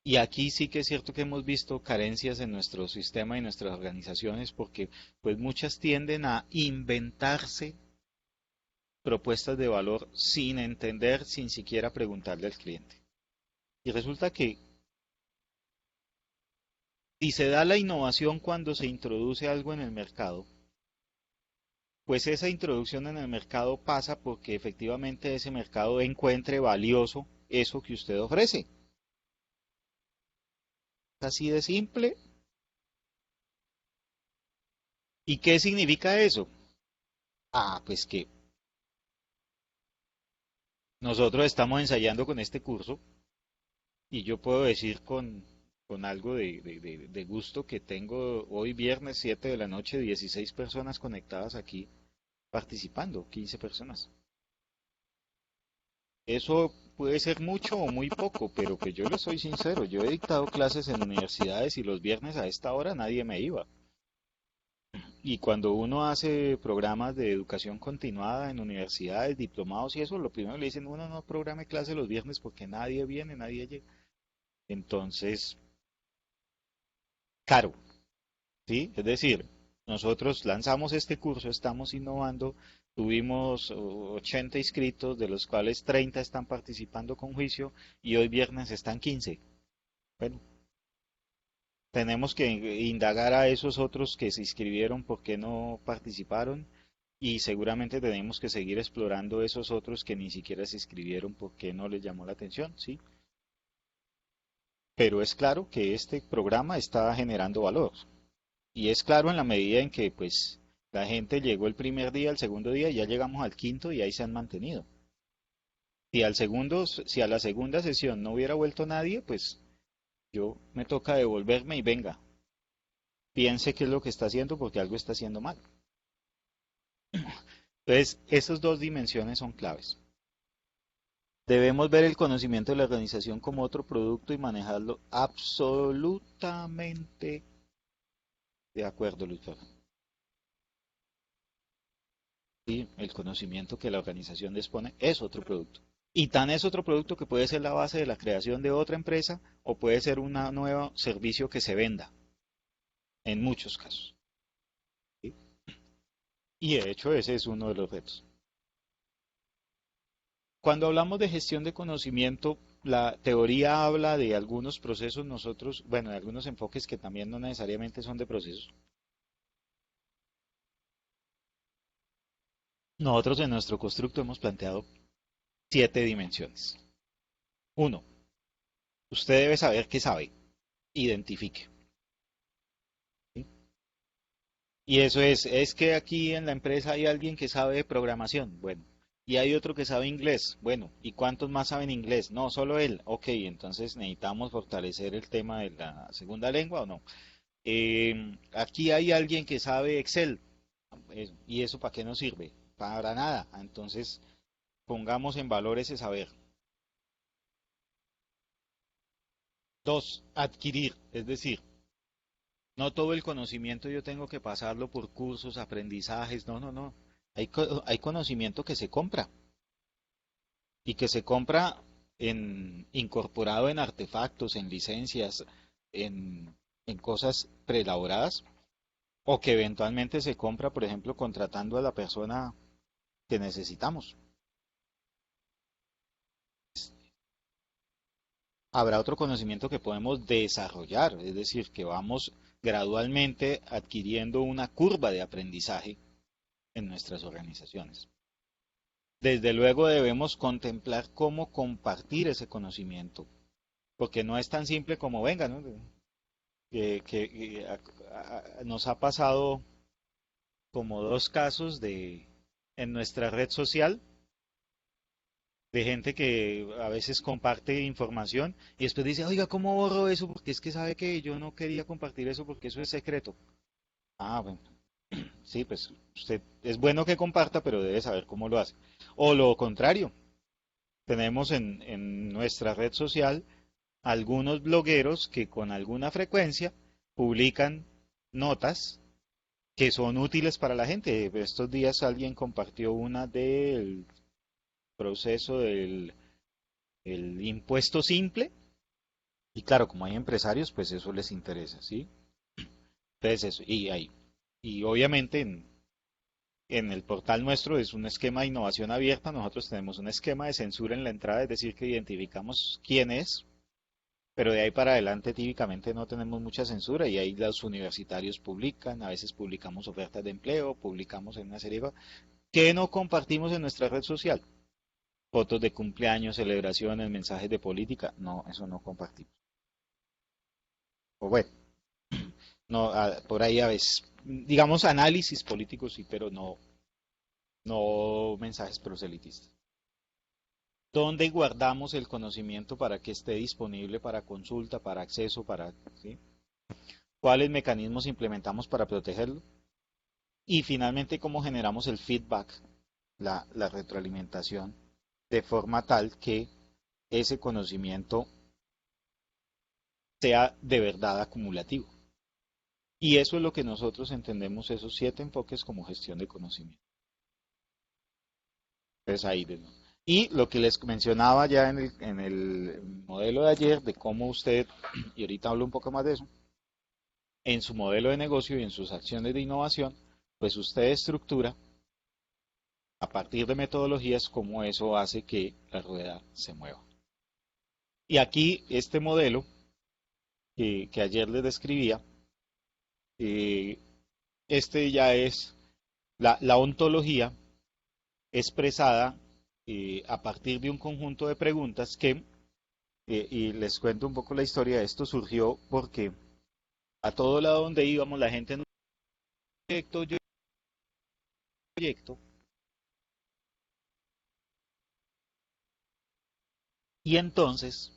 Y aquí sí que es cierto que hemos visto carencias en nuestro sistema y nuestras organizaciones porque pues muchas tienden a inventarse propuestas de valor sin entender, sin siquiera preguntarle al cliente. Y resulta que si se da la innovación cuando se introduce algo en el mercado, pues esa introducción en el mercado pasa porque efectivamente ese mercado encuentre valioso eso que usted ofrece. Así de simple. ¿Y qué significa eso? Ah, pues que nosotros estamos ensayando con este curso y yo puedo decir con algo de gusto que tengo hoy viernes 7 de la noche 16 personas conectadas aquí participando, 15 personas. Eso puede ser mucho o muy poco, pero que yo le soy sincero, yo he dictado clases en universidades y los viernes a esta hora nadie me iba. Y cuando uno hace programas de educación continuada en universidades, diplomados y eso, lo primero le dicen, uno no programe clase los viernes porque nadie viene, nadie llega. Entonces, caro, ¿sí? Es decir, nosotros lanzamos este curso, estamos innovando, tuvimos 80 inscritos, de los cuales 30 están participando con juicio y hoy viernes están 15. Bueno, tenemos que indagar a esos otros que se inscribieron por qué no participaron y seguramente tenemos que seguir explorando esos otros que ni siquiera se inscribieron porque no les llamó la atención, ¿sí? Pero es claro que este programa está generando valor. Y es claro en la medida en que pues la gente llegó el primer día, el segundo día, y ya llegamos al quinto y ahí se han mantenido. Si a la segunda sesión no hubiera vuelto nadie, pues yo me toca devolverme y venga, piense qué es lo que está haciendo porque algo está haciendo mal. Entonces, esas dos dimensiones son claves. Debemos ver el conocimiento de la organización como otro producto y manejarlo absolutamente de acuerdo, Luis Fernando. Sí, el conocimiento que la organización dispone es otro producto. Y tan es otro producto que puede ser la base de la creación de otra empresa o puede ser un nuevo servicio que se venda, en muchos casos. ¿Sí? Y de hecho ese es uno de los retos. Cuando hablamos de gestión de conocimiento, la teoría habla de algunos procesos, nosotros, bueno, de algunos enfoques que también no necesariamente son de procesos. Nosotros en nuestro constructo hemos planteado 7 dimensiones. Uno, usted debe saber qué sabe, identifique. ¿Sí? Y eso es que aquí en la empresa hay alguien que sabe de programación, bueno, y hay otro que sabe inglés, bueno, ¿y cuántos más saben inglés? No, solo él, ok, entonces necesitamos fortalecer el tema de la segunda lengua o no. Aquí hay alguien que sabe Excel, ¿y eso para qué nos sirve? Para nada, entonces pongamos en valor ese saber. Dos, adquirir, es decir, no todo el conocimiento yo tengo que pasarlo por cursos, aprendizajes, no, no, no. Hay conocimiento que se compra y que se compra incorporado en artefactos, en licencias, en cosas preelaboradas o que eventualmente se compra, por ejemplo, contratando a la persona que necesitamos. Habrá otro conocimiento que podemos desarrollar, es decir, que vamos gradualmente adquiriendo una curva de aprendizaje en nuestras organizaciones. Desde luego debemos contemplar cómo compartir ese conocimiento, porque no es tan simple como venga, ¿no? Nos ha pasado como dos casos en nuestra red social de gente que a veces comparte información y después dice, oiga, ¿cómo borro eso? Porque es que sabe que yo no quería compartir eso porque eso es secreto. Ah, bueno, sí, pues usted es bueno que comparta, pero debe saber cómo lo hace. O lo contrario, tenemos en nuestra red social algunos blogueros que con alguna frecuencia publican notas que son útiles para la gente. Estos días alguien compartió una del proceso del el impuesto simple y claro, como hay empresarios, pues eso les interesa, ¿sí? Entonces eso, y obviamente en el portal nuestro es un esquema de innovación abierta, nosotros tenemos un esquema de censura en la entrada, es decir, que identificamos quién es, pero de ahí para adelante típicamente no tenemos mucha censura y ahí los universitarios publican, a veces publicamos ofertas de empleo, publicamos en una serie de cosas que no compartimos en nuestra red social. Fotos de cumpleaños, celebraciones, mensajes de política, no, eso no compartimos. O bueno, no, por ahí a veces, digamos análisis políticos sí, pero no, no mensajes proselitistas. ¿Dónde guardamos el conocimiento para que esté disponible para consulta, para acceso, para, ¿sí? ¿Cuáles mecanismos implementamos para protegerlo? Y finalmente, ¿cómo generamos el feedback, la retroalimentación, de forma tal que ese conocimiento sea de verdad acumulativo? Y eso es lo que nosotros entendemos, esos 7 enfoques como gestión de conocimiento. Entonces ahí de nuevo. Y lo que les mencionaba ya en el modelo de ayer, de cómo usted, y ahorita hablo un poco más de eso, en su modelo de negocio y en sus acciones de innovación, pues usted estructura a partir de metodologías cómo eso hace que la rueda se mueva. Y aquí este modelo que ayer les describía, eh, este ya es la ontología expresada a partir de un conjunto de preguntas que, y les cuento un poco la historia, esto surgió porque a todo lado donde íbamos la gente en un proyecto, yo proyecto, y entonces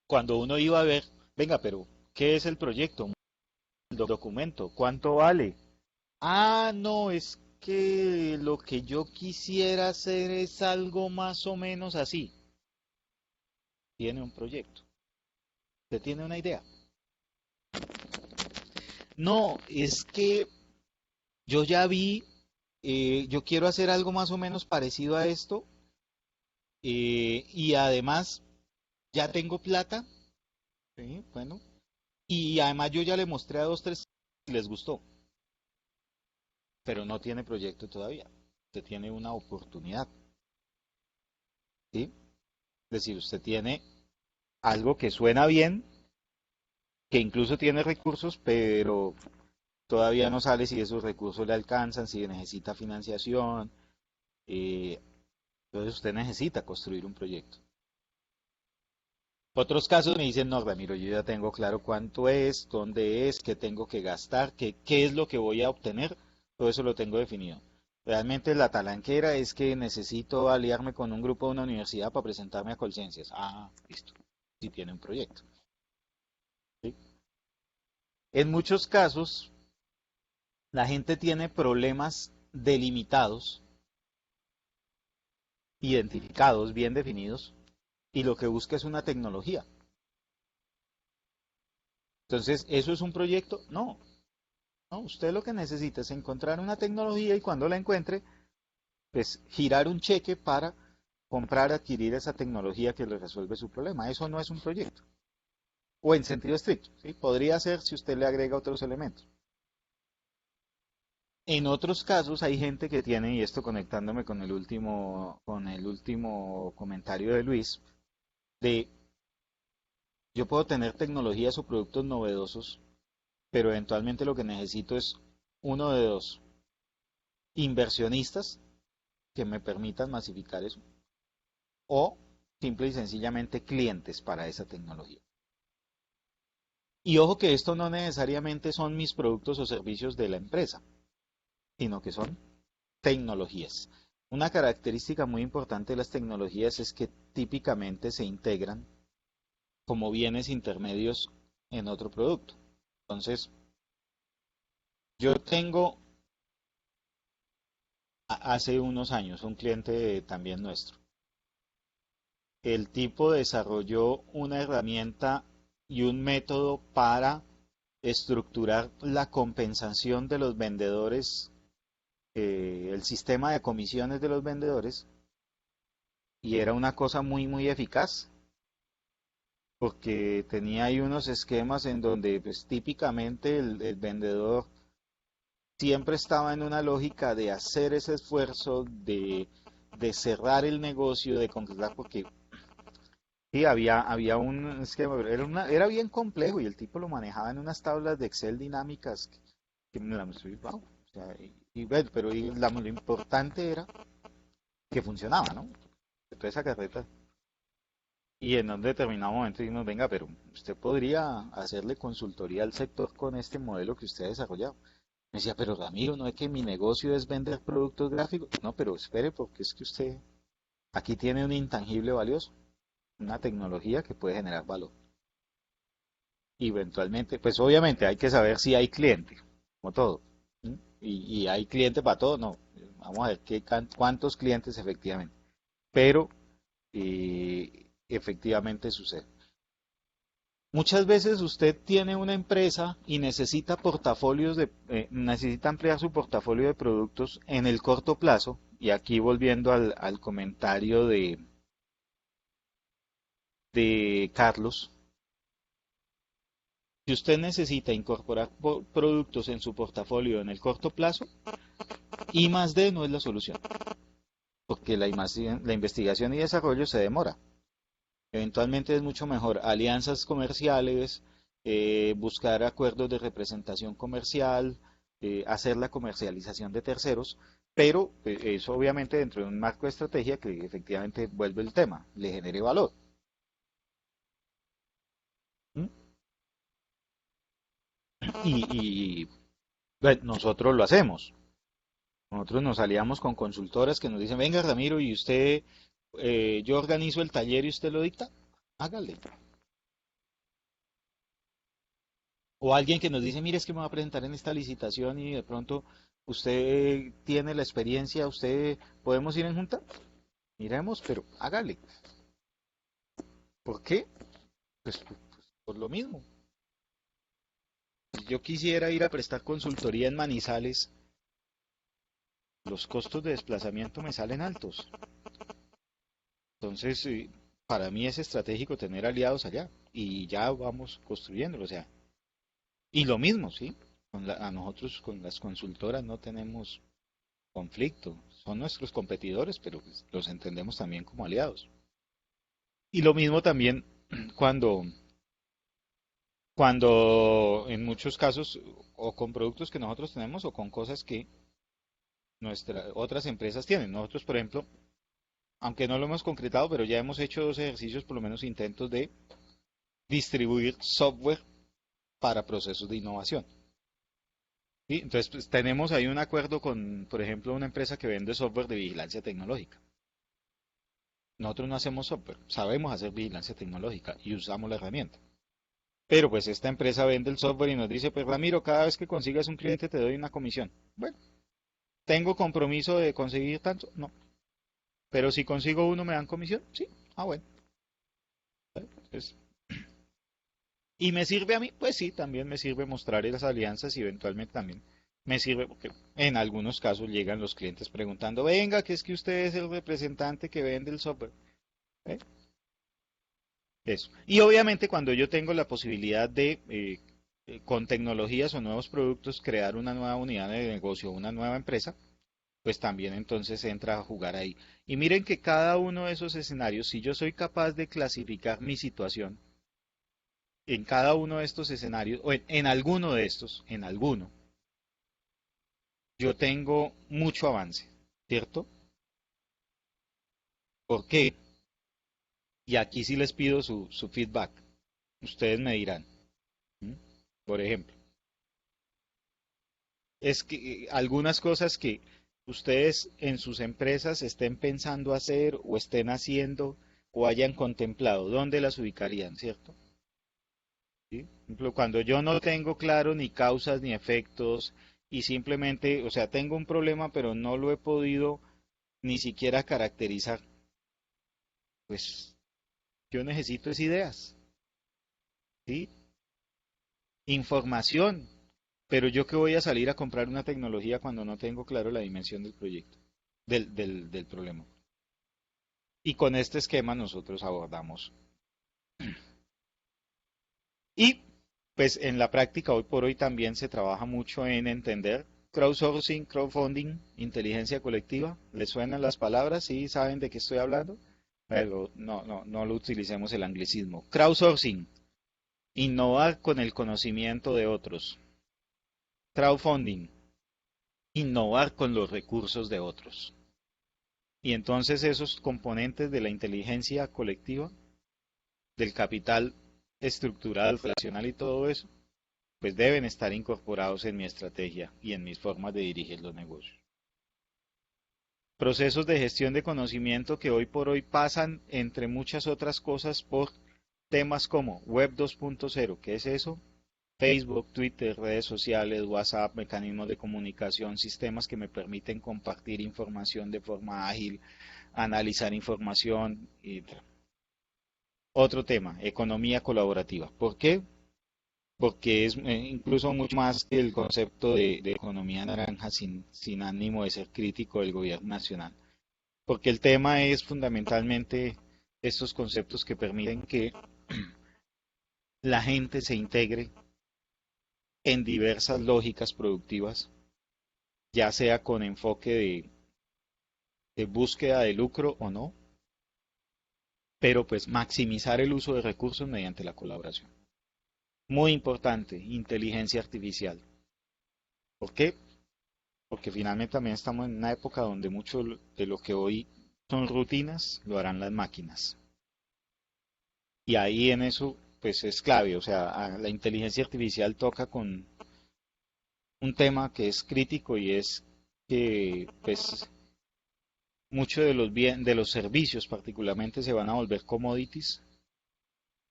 cuando uno iba a ver, venga, pero ¿qué es el proyecto? El documento, ¿cuánto vale? Ah, no, es que lo que yo quisiera hacer es algo más o menos así. Tiene un proyecto, usted tiene una idea. No, es que yo ya vi, yo quiero hacer algo más o menos parecido a esto y además ya tengo plata, ¿sí? Bueno, y además yo ya le mostré a dos, tres y les gustó, pero no tiene proyecto todavía. Usted tiene una oportunidad, ¿sí? Es decir, usted tiene algo que suena bien, que incluso tiene recursos, pero todavía no sale si esos recursos le alcanzan, si necesita financiación. eh, entonces usted necesita construir un proyecto. Otros casos me dicen, no, Ramiro, yo ya tengo claro cuánto es, dónde es, qué tengo que gastar, qué es lo que voy a obtener, todo eso lo tengo definido. Realmente la talanquera es que necesito aliarme con un grupo de una universidad para presentarme a Colciencias. Ah, listo, si tiene un proyecto. ¿Sí? En muchos casos, la gente tiene problemas delimitados, identificados, bien definidos, y lo que busca es una tecnología. Entonces, ¿eso es un proyecto? No, no, usted lo que necesita es encontrar una tecnología y cuando la encuentre, pues girar un cheque para comprar, adquirir esa tecnología que le resuelve su problema. Eso no es un proyecto. O en sentido estricto, ¿sí? Podría ser si usted le agrega otros elementos. En otros casos hay gente que tiene, y esto conectándome con el último comentario de Luis, de yo puedo tener tecnologías o productos novedosos, pero eventualmente lo que necesito es uno de dos inversionistas que me permitan masificar eso o simple y sencillamente clientes para esa tecnología. Y ojo que esto no necesariamente son mis productos o servicios de la empresa, sino que son tecnologías. Una característica muy importante de las tecnologías es que típicamente se integran como bienes intermedios en otro producto. Entonces, yo tengo hace unos años un cliente también nuestro. El tipo desarrolló una herramienta y un método para estructurar la compensación de los vendedores, el sistema de comisiones de los vendedores, y era una cosa muy eficaz, porque tenía ahí unos esquemas en donde pues, típicamente el vendedor siempre estaba en una lógica de hacer ese esfuerzo, de cerrar el negocio, de concretar, porque sí, había un esquema, era, era bien complejo y el tipo lo manejaba en unas tablas de Excel dinámicas que me las wow, o sea, pero lo importante era que funcionaba, ¿no? Toda esa carreta. Y en un determinado momento dijimos, venga, pero usted podría hacerle consultoría al sector con este modelo que usted ha desarrollado. Me decía, pero Ramiro, no es que mi negocio es vender productos gráficos. No, pero espere, porque es que usted aquí tiene un intangible valioso, una tecnología que puede generar valor. Y eventualmente, pues obviamente hay que saber si hay cliente, como todo. ¿Sí? Y hay cliente para todo, no. Vamos a ver cuántos clientes efectivamente. Pero efectivamente sucede. Muchas veces usted tiene una empresa y necesita necesita ampliar su portafolio de productos en el corto plazo. Y aquí volviendo al comentario de Carlos, si usted necesita incorporar productos en su portafolio en el corto plazo, I más D no es la solución, porque la investigación y desarrollo se demora. Eventualmente es mucho mejor alianzas comerciales, buscar acuerdos de representación comercial, hacer la comercialización de terceros, pero eso obviamente dentro de un marco de estrategia que efectivamente vuelve el tema, le genere valor. ¿Mm? Y, bueno, nosotros lo hacemos. Nosotros nos aliamos con consultoras que nos dicen, venga Ramiro, y usted, yo organizo el taller y usted lo dicta, hágale. O alguien que nos dice, mire, es que me va a presentar en esta licitación y de pronto usted tiene la experiencia, usted podemos ir en junta, miremos, pero hágale. ¿Por qué? Pues por lo mismo. Si yo quisiera ir a prestar consultoría en Manizales, los costos de desplazamiento me salen altos. Entonces, para mí es estratégico tener aliados allá y ya vamos construyéndolo. O sea, y lo mismo, ¿sí? A nosotros con las consultoras no tenemos conflicto. Son nuestros competidores, pero pues, los entendemos también como aliados. Y lo mismo también cuando, cuando en muchos casos, o con productos que nosotros tenemos, o con cosas que nuestras otras empresas tienen. Nosotros, por ejemplo, aunque no lo hemos concretado, pero ya hemos hecho dos ejercicios, por lo menos intentos de distribuir software para procesos de innovación. ¿Sí? Entonces, pues, tenemos ahí un acuerdo con, por ejemplo, una empresa que vende software de vigilancia tecnológica. Nosotros no hacemos software, sabemos hacer vigilancia tecnológica y usamos la herramienta. Pero pues esta empresa vende el software y nos dice, pues Ramiro, cada vez que consigas un cliente te doy una comisión. Bueno, ¿tengo compromiso de conseguir tanto? No. Pero si consigo uno, ¿me dan comisión? Sí. Ah, bueno. Pues, ¿y me sirve a mí? Pues sí, también me sirve mostrar esas alianzas y eventualmente también me sirve porque en algunos casos llegan los clientes preguntando, venga, que es que usted es el representante que vende el software. ¿Eh? Eso. Y obviamente cuando yo tengo la posibilidad de, con tecnologías o nuevos productos, crear una nueva unidad de negocio, una nueva empresa, pues también entonces entra a jugar ahí. Y miren que cada uno de esos escenarios, si yo soy capaz de clasificar mi situación en cada uno de estos escenarios, o en alguno de estos, en alguno, yo tengo mucho avance, ¿cierto? ¿Por qué? Y aquí sí les pido su feedback. Ustedes me dirán. ¿M? Por ejemplo, es que algunas cosas que ustedes en sus empresas estén pensando hacer o estén haciendo o hayan contemplado, ¿dónde las ubicarían, cierto? ¿Sí? Por ejemplo, cuando yo no tengo claro ni causas ni efectos y simplemente, o sea, tengo un problema pero no lo he podido ni siquiera caracterizar, pues yo necesito es ideas, ¿sí? Información, pero yo que voy a salir a comprar una tecnología cuando no tengo claro la dimensión del proyecto, del problema. Y con este esquema nosotros abordamos. Y pues en la práctica hoy por hoy también se trabaja mucho en entender crowdsourcing, crowdfunding, inteligencia colectiva. ¿Les suenan las palabras? ¿Sí saben de qué estoy hablando? Pero no lo utilicemos el anglicismo. Crowdsourcing, innovar con el conocimiento de otros. Crowdfunding, innovar con los recursos de otros. Y entonces esos componentes de la inteligencia colectiva, del capital estructural, relacional y todo eso, pues deben estar incorporados en mi estrategia y en mis formas de dirigir los negocios. Procesos de gestión de conocimiento que hoy por hoy pasan, entre muchas otras cosas, por temas como Web 2.0, ¿qué es eso? Facebook, Twitter, redes sociales, WhatsApp, mecanismos de comunicación, sistemas que me permiten compartir información de forma ágil, analizar información. Otro tema, economía colaborativa. ¿Por qué? Porque es incluso mucho más que el concepto de economía naranja sin ánimo de ser crítico del gobierno nacional. Porque el tema es fundamentalmente estos conceptos que permiten que la gente se integre en diversas lógicas productivas, ya sea con enfoque de búsqueda de lucro o no, pero pues maximizar el uso de recursos mediante la colaboración. Muy importante, inteligencia artificial. ¿Por qué? Porque finalmente también estamos en una época donde mucho de lo que hoy son rutinas lo harán las máquinas. Y ahí en eso pues es clave, o sea, la inteligencia artificial toca con un tema que es crítico y es que pues muchos de de los servicios particularmente se van a volver commodities.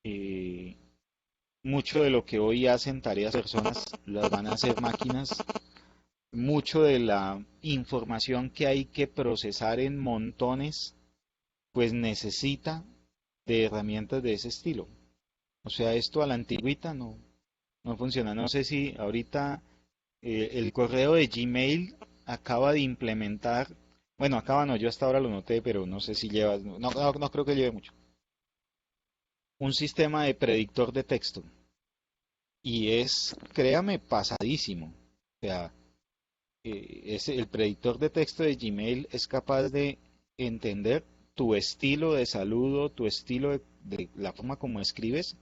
Eh, Mucho de lo que hoy hacen tareas personas las van a hacer máquinas. Mucho de la información que hay que procesar en montones, pues necesita de herramientas de ese estilo. O sea, esto a la antigüita no funciona. No sé si ahorita el correo de Gmail acaba de implementar, bueno, acaba no, yo hasta ahora lo noté, pero no sé si lleva, no creo que lleve mucho, un sistema de predictor de texto. Y es, créame, pasadísimo. O sea, el predictor de texto de Gmail es capaz de entender tu estilo de saludo, tu estilo de la forma como escribes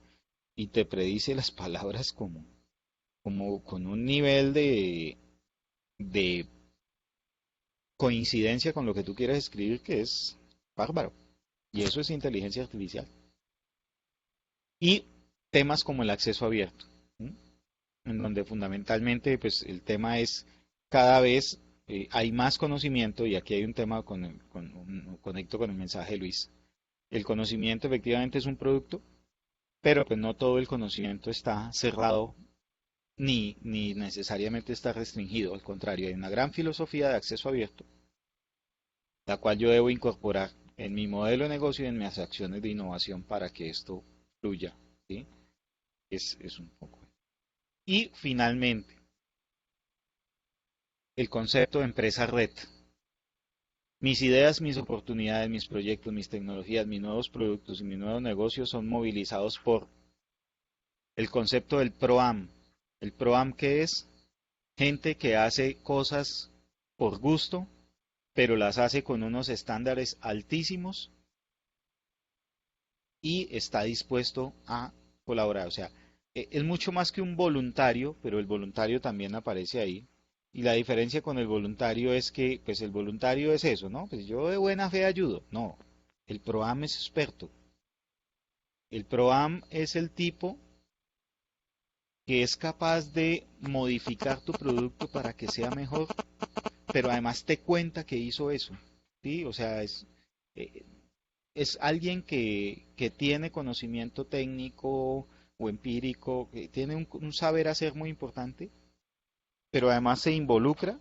y te predice las palabras como con un nivel de coincidencia con lo que tú quieres escribir que es Bárbaro. Y eso es inteligencia artificial. Y temas como el acceso abierto, ¿m? En donde fundamentalmente pues el tema es cada vez hay más conocimiento y aquí hay un tema conecto con el mensaje de Luis. El conocimiento efectivamente es un producto, pero pues no todo el conocimiento está cerrado ni necesariamente está restringido. Al contrario, hay una gran filosofía de acceso abierto, la cual yo debo incorporar en mi modelo de negocio y en mis acciones de innovación para que esto fluya, ¿sí? Es un poco. Y finalmente, el concepto de empresa red. Mis ideas, mis oportunidades, mis proyectos, mis tecnologías, mis nuevos productos y mis nuevos negocios son movilizados por el concepto del PROAM. ¿El PROAM qué es? Gente que hace cosas por gusto, pero las hace con unos estándares altísimos y está dispuesto a colaborar. O sea, es mucho más que un voluntario, pero el voluntario también aparece ahí. Y la diferencia con el voluntario es que, pues el voluntario es eso, ¿no? Pues yo de buena fe ayudo. No, el PROAM es experto. El PROAM es el tipo que es capaz de modificar tu producto para que sea mejor, pero además te cuenta que hizo eso, ¿sí? O sea, eh, es alguien que tiene conocimiento técnico o empírico, que tiene un saber hacer muy importante, pero además se involucra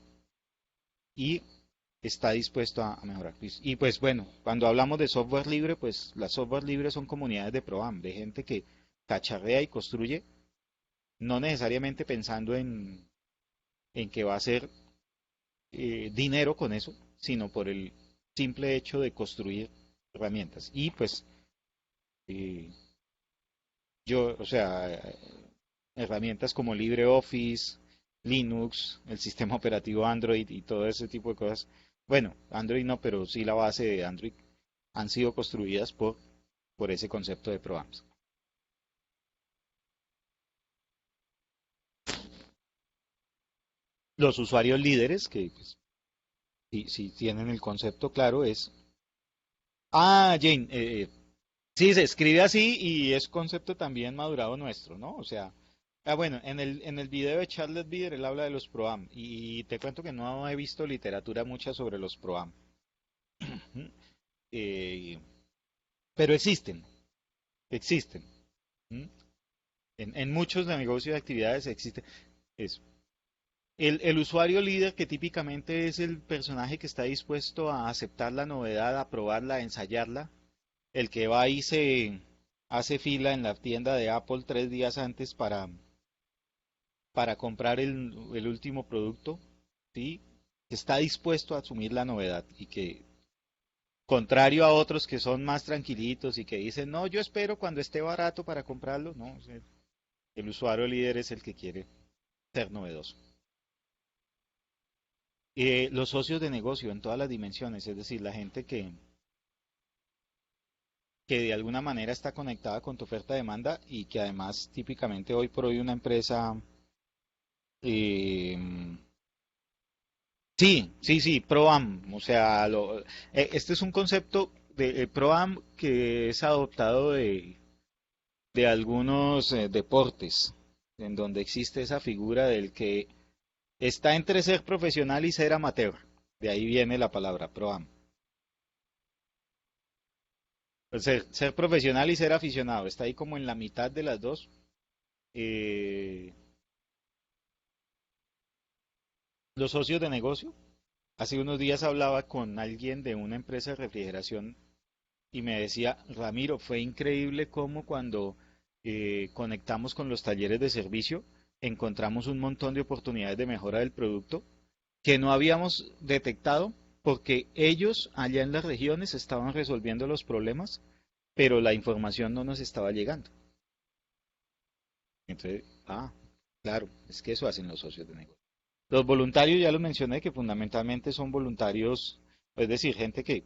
y está dispuesto a mejorar. Y pues bueno, cuando hablamos de software libre, pues las software libres son comunidades de ProAm, de gente que cacharrea y construye, no necesariamente pensando en que va a hacer dinero con eso, sino por el simple hecho de construir herramientas. Y pues eh, yo, o sea, herramientas como LibreOffice, Linux, el sistema operativo Android y todo ese tipo de cosas. Bueno, Android no, pero sí la base de Android han sido construidas por ese concepto de ProAmps. Los usuarios líderes, que pues, si tienen el concepto claro, es... Ah, Jane, sí, se escribe así y es concepto también madurado nuestro, ¿no? O sea, bueno, en el video de Charles Bieder él habla de los ProAm y te cuento que no he visto literatura mucha sobre los ProAm. Eh, pero existen. ¿M? En muchos de negocios y actividades existe eso. El usuario líder que típicamente es el personaje que está dispuesto a aceptar la novedad, a probarla, a ensayarla, el que va y se hace fila en la tienda de Apple 3 días antes para comprar el último producto, ¿sí? Que está dispuesto a asumir la novedad y que, contrario a otros que son más tranquilitos y que dicen, no, yo espero cuando esté barato para comprarlo, no, o sea, el usuario líder es el que quiere ser novedoso. Los socios de negocio en todas las dimensiones, es decir, la gente que de alguna manera está conectada con tu oferta-demanda y que además típicamente hoy por hoy una empresa, eh, sí, sí, sí, ProAm, o sea, este es un concepto de ProAm que es adoptado de algunos deportes, en donde existe esa figura del que está entre ser profesional y ser amateur. De ahí viene la palabra ProAm. Pues ser profesional y ser aficionado, está ahí como en la mitad de las dos. Eh, los socios de negocio. Hace unos días hablaba con alguien de una empresa de refrigeración y me decía, Ramiro, fue increíble cómo cuando conectamos con los talleres de servicio encontramos un montón de oportunidades de mejora del producto que no habíamos detectado porque ellos allá en las regiones estaban resolviendo los problemas, pero la información no nos estaba llegando. Entonces, claro, es que eso hacen los socios de negocio. Los voluntarios ya los mencioné que fundamentalmente son voluntarios, es decir, gente que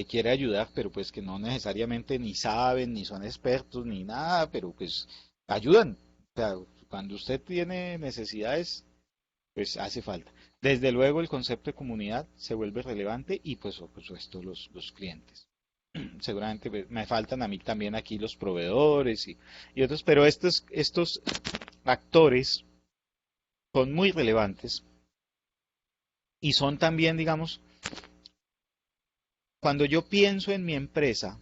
quiere ayudar, pero pues que no necesariamente ni saben, ni son expertos, ni nada, pero pues ayudan. O sea, cuando usted tiene necesidades, pues hace falta. Desde luego el concepto de comunidad se vuelve relevante y pues por supuesto los clientes. Seguramente me faltan a mí también aquí los proveedores y otros, pero estos actores son muy relevantes y son también, digamos, cuando yo pienso en mi empresa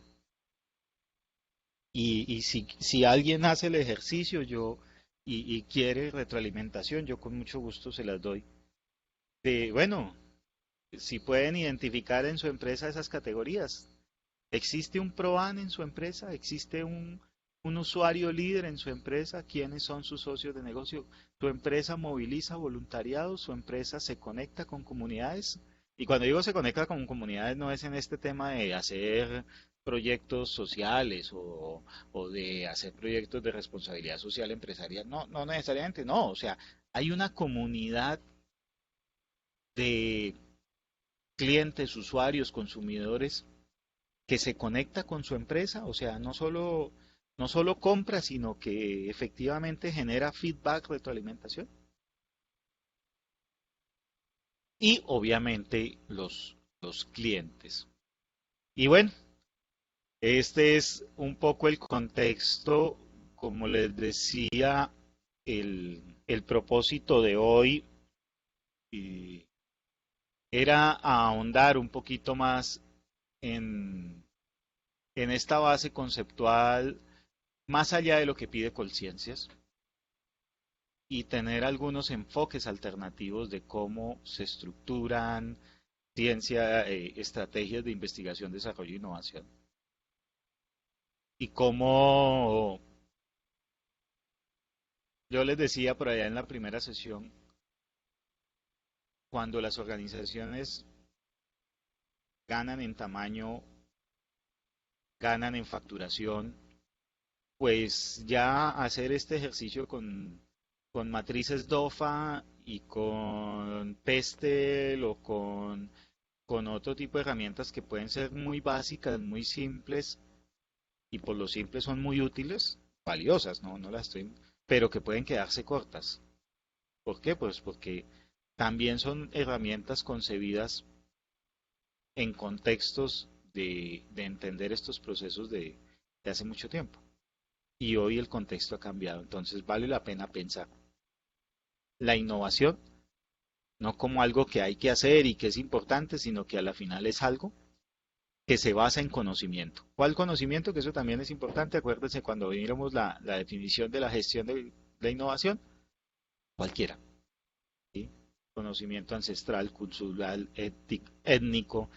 y si alguien hace el ejercicio y quiere retroalimentación, yo con mucho gusto se las doy. Bueno, si pueden identificar en su empresa esas categorías. ¿Existe un PROAN en su empresa? ¿Existe un usuario líder en su empresa? ¿Quiénes son sus socios de negocio? ¿Tu empresa moviliza voluntariado? ¿Su empresa se conecta con comunidades? Y cuando digo se conecta con comunidades no es en este tema de hacer proyectos sociales o de hacer proyectos de responsabilidad social empresarial. No, no necesariamente, no. O sea, hay una comunidad de clientes, usuarios, consumidores que se conecta con su empresa, o sea, no solo compra, sino que efectivamente genera feedback, retroalimentación. Y obviamente los clientes. Y bueno, este es un poco el contexto, como les decía, el propósito de hoy eh, era ahondar un poquito más en, en esta base conceptual, más allá de lo que pide Colciencias, y tener algunos enfoques alternativos de cómo se estructuran ciencia, estrategias de investigación, desarrollo e innovación. Y como yo les decía por allá en la primera sesión, cuando las organizaciones ganan en tamaño, ganan en facturación, pues ya hacer este ejercicio con matrices DOFA y con Pestel o con otro tipo de herramientas que pueden ser muy básicas, muy simples y por lo simple son muy útiles, valiosas, no las estoy, pero que pueden quedarse cortas. ¿Por qué? Pues porque también son herramientas concebidas en contextos de entender estos procesos de hace mucho tiempo. Y hoy el contexto ha cambiado, entonces vale la pena pensar la innovación no como algo que hay que hacer y que es importante, sino que a la final es algo que se basa en conocimiento. ¿Cuál conocimiento? Que eso también es importante. Acuérdense cuando vimos la definición de la gestión de la innovación, cualquiera. ¿Sí? Conocimiento ancestral, cultural, étnico,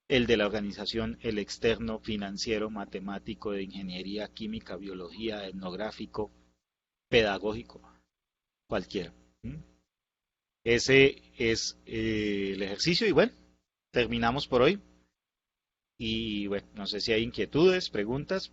el de la organización, el externo, financiero, matemático, de ingeniería, química, biología, etnográfico, pedagógico, cualquiera. ¿Mm? Ese es el ejercicio y bueno, terminamos por hoy. Y bueno, no sé si hay inquietudes, preguntas.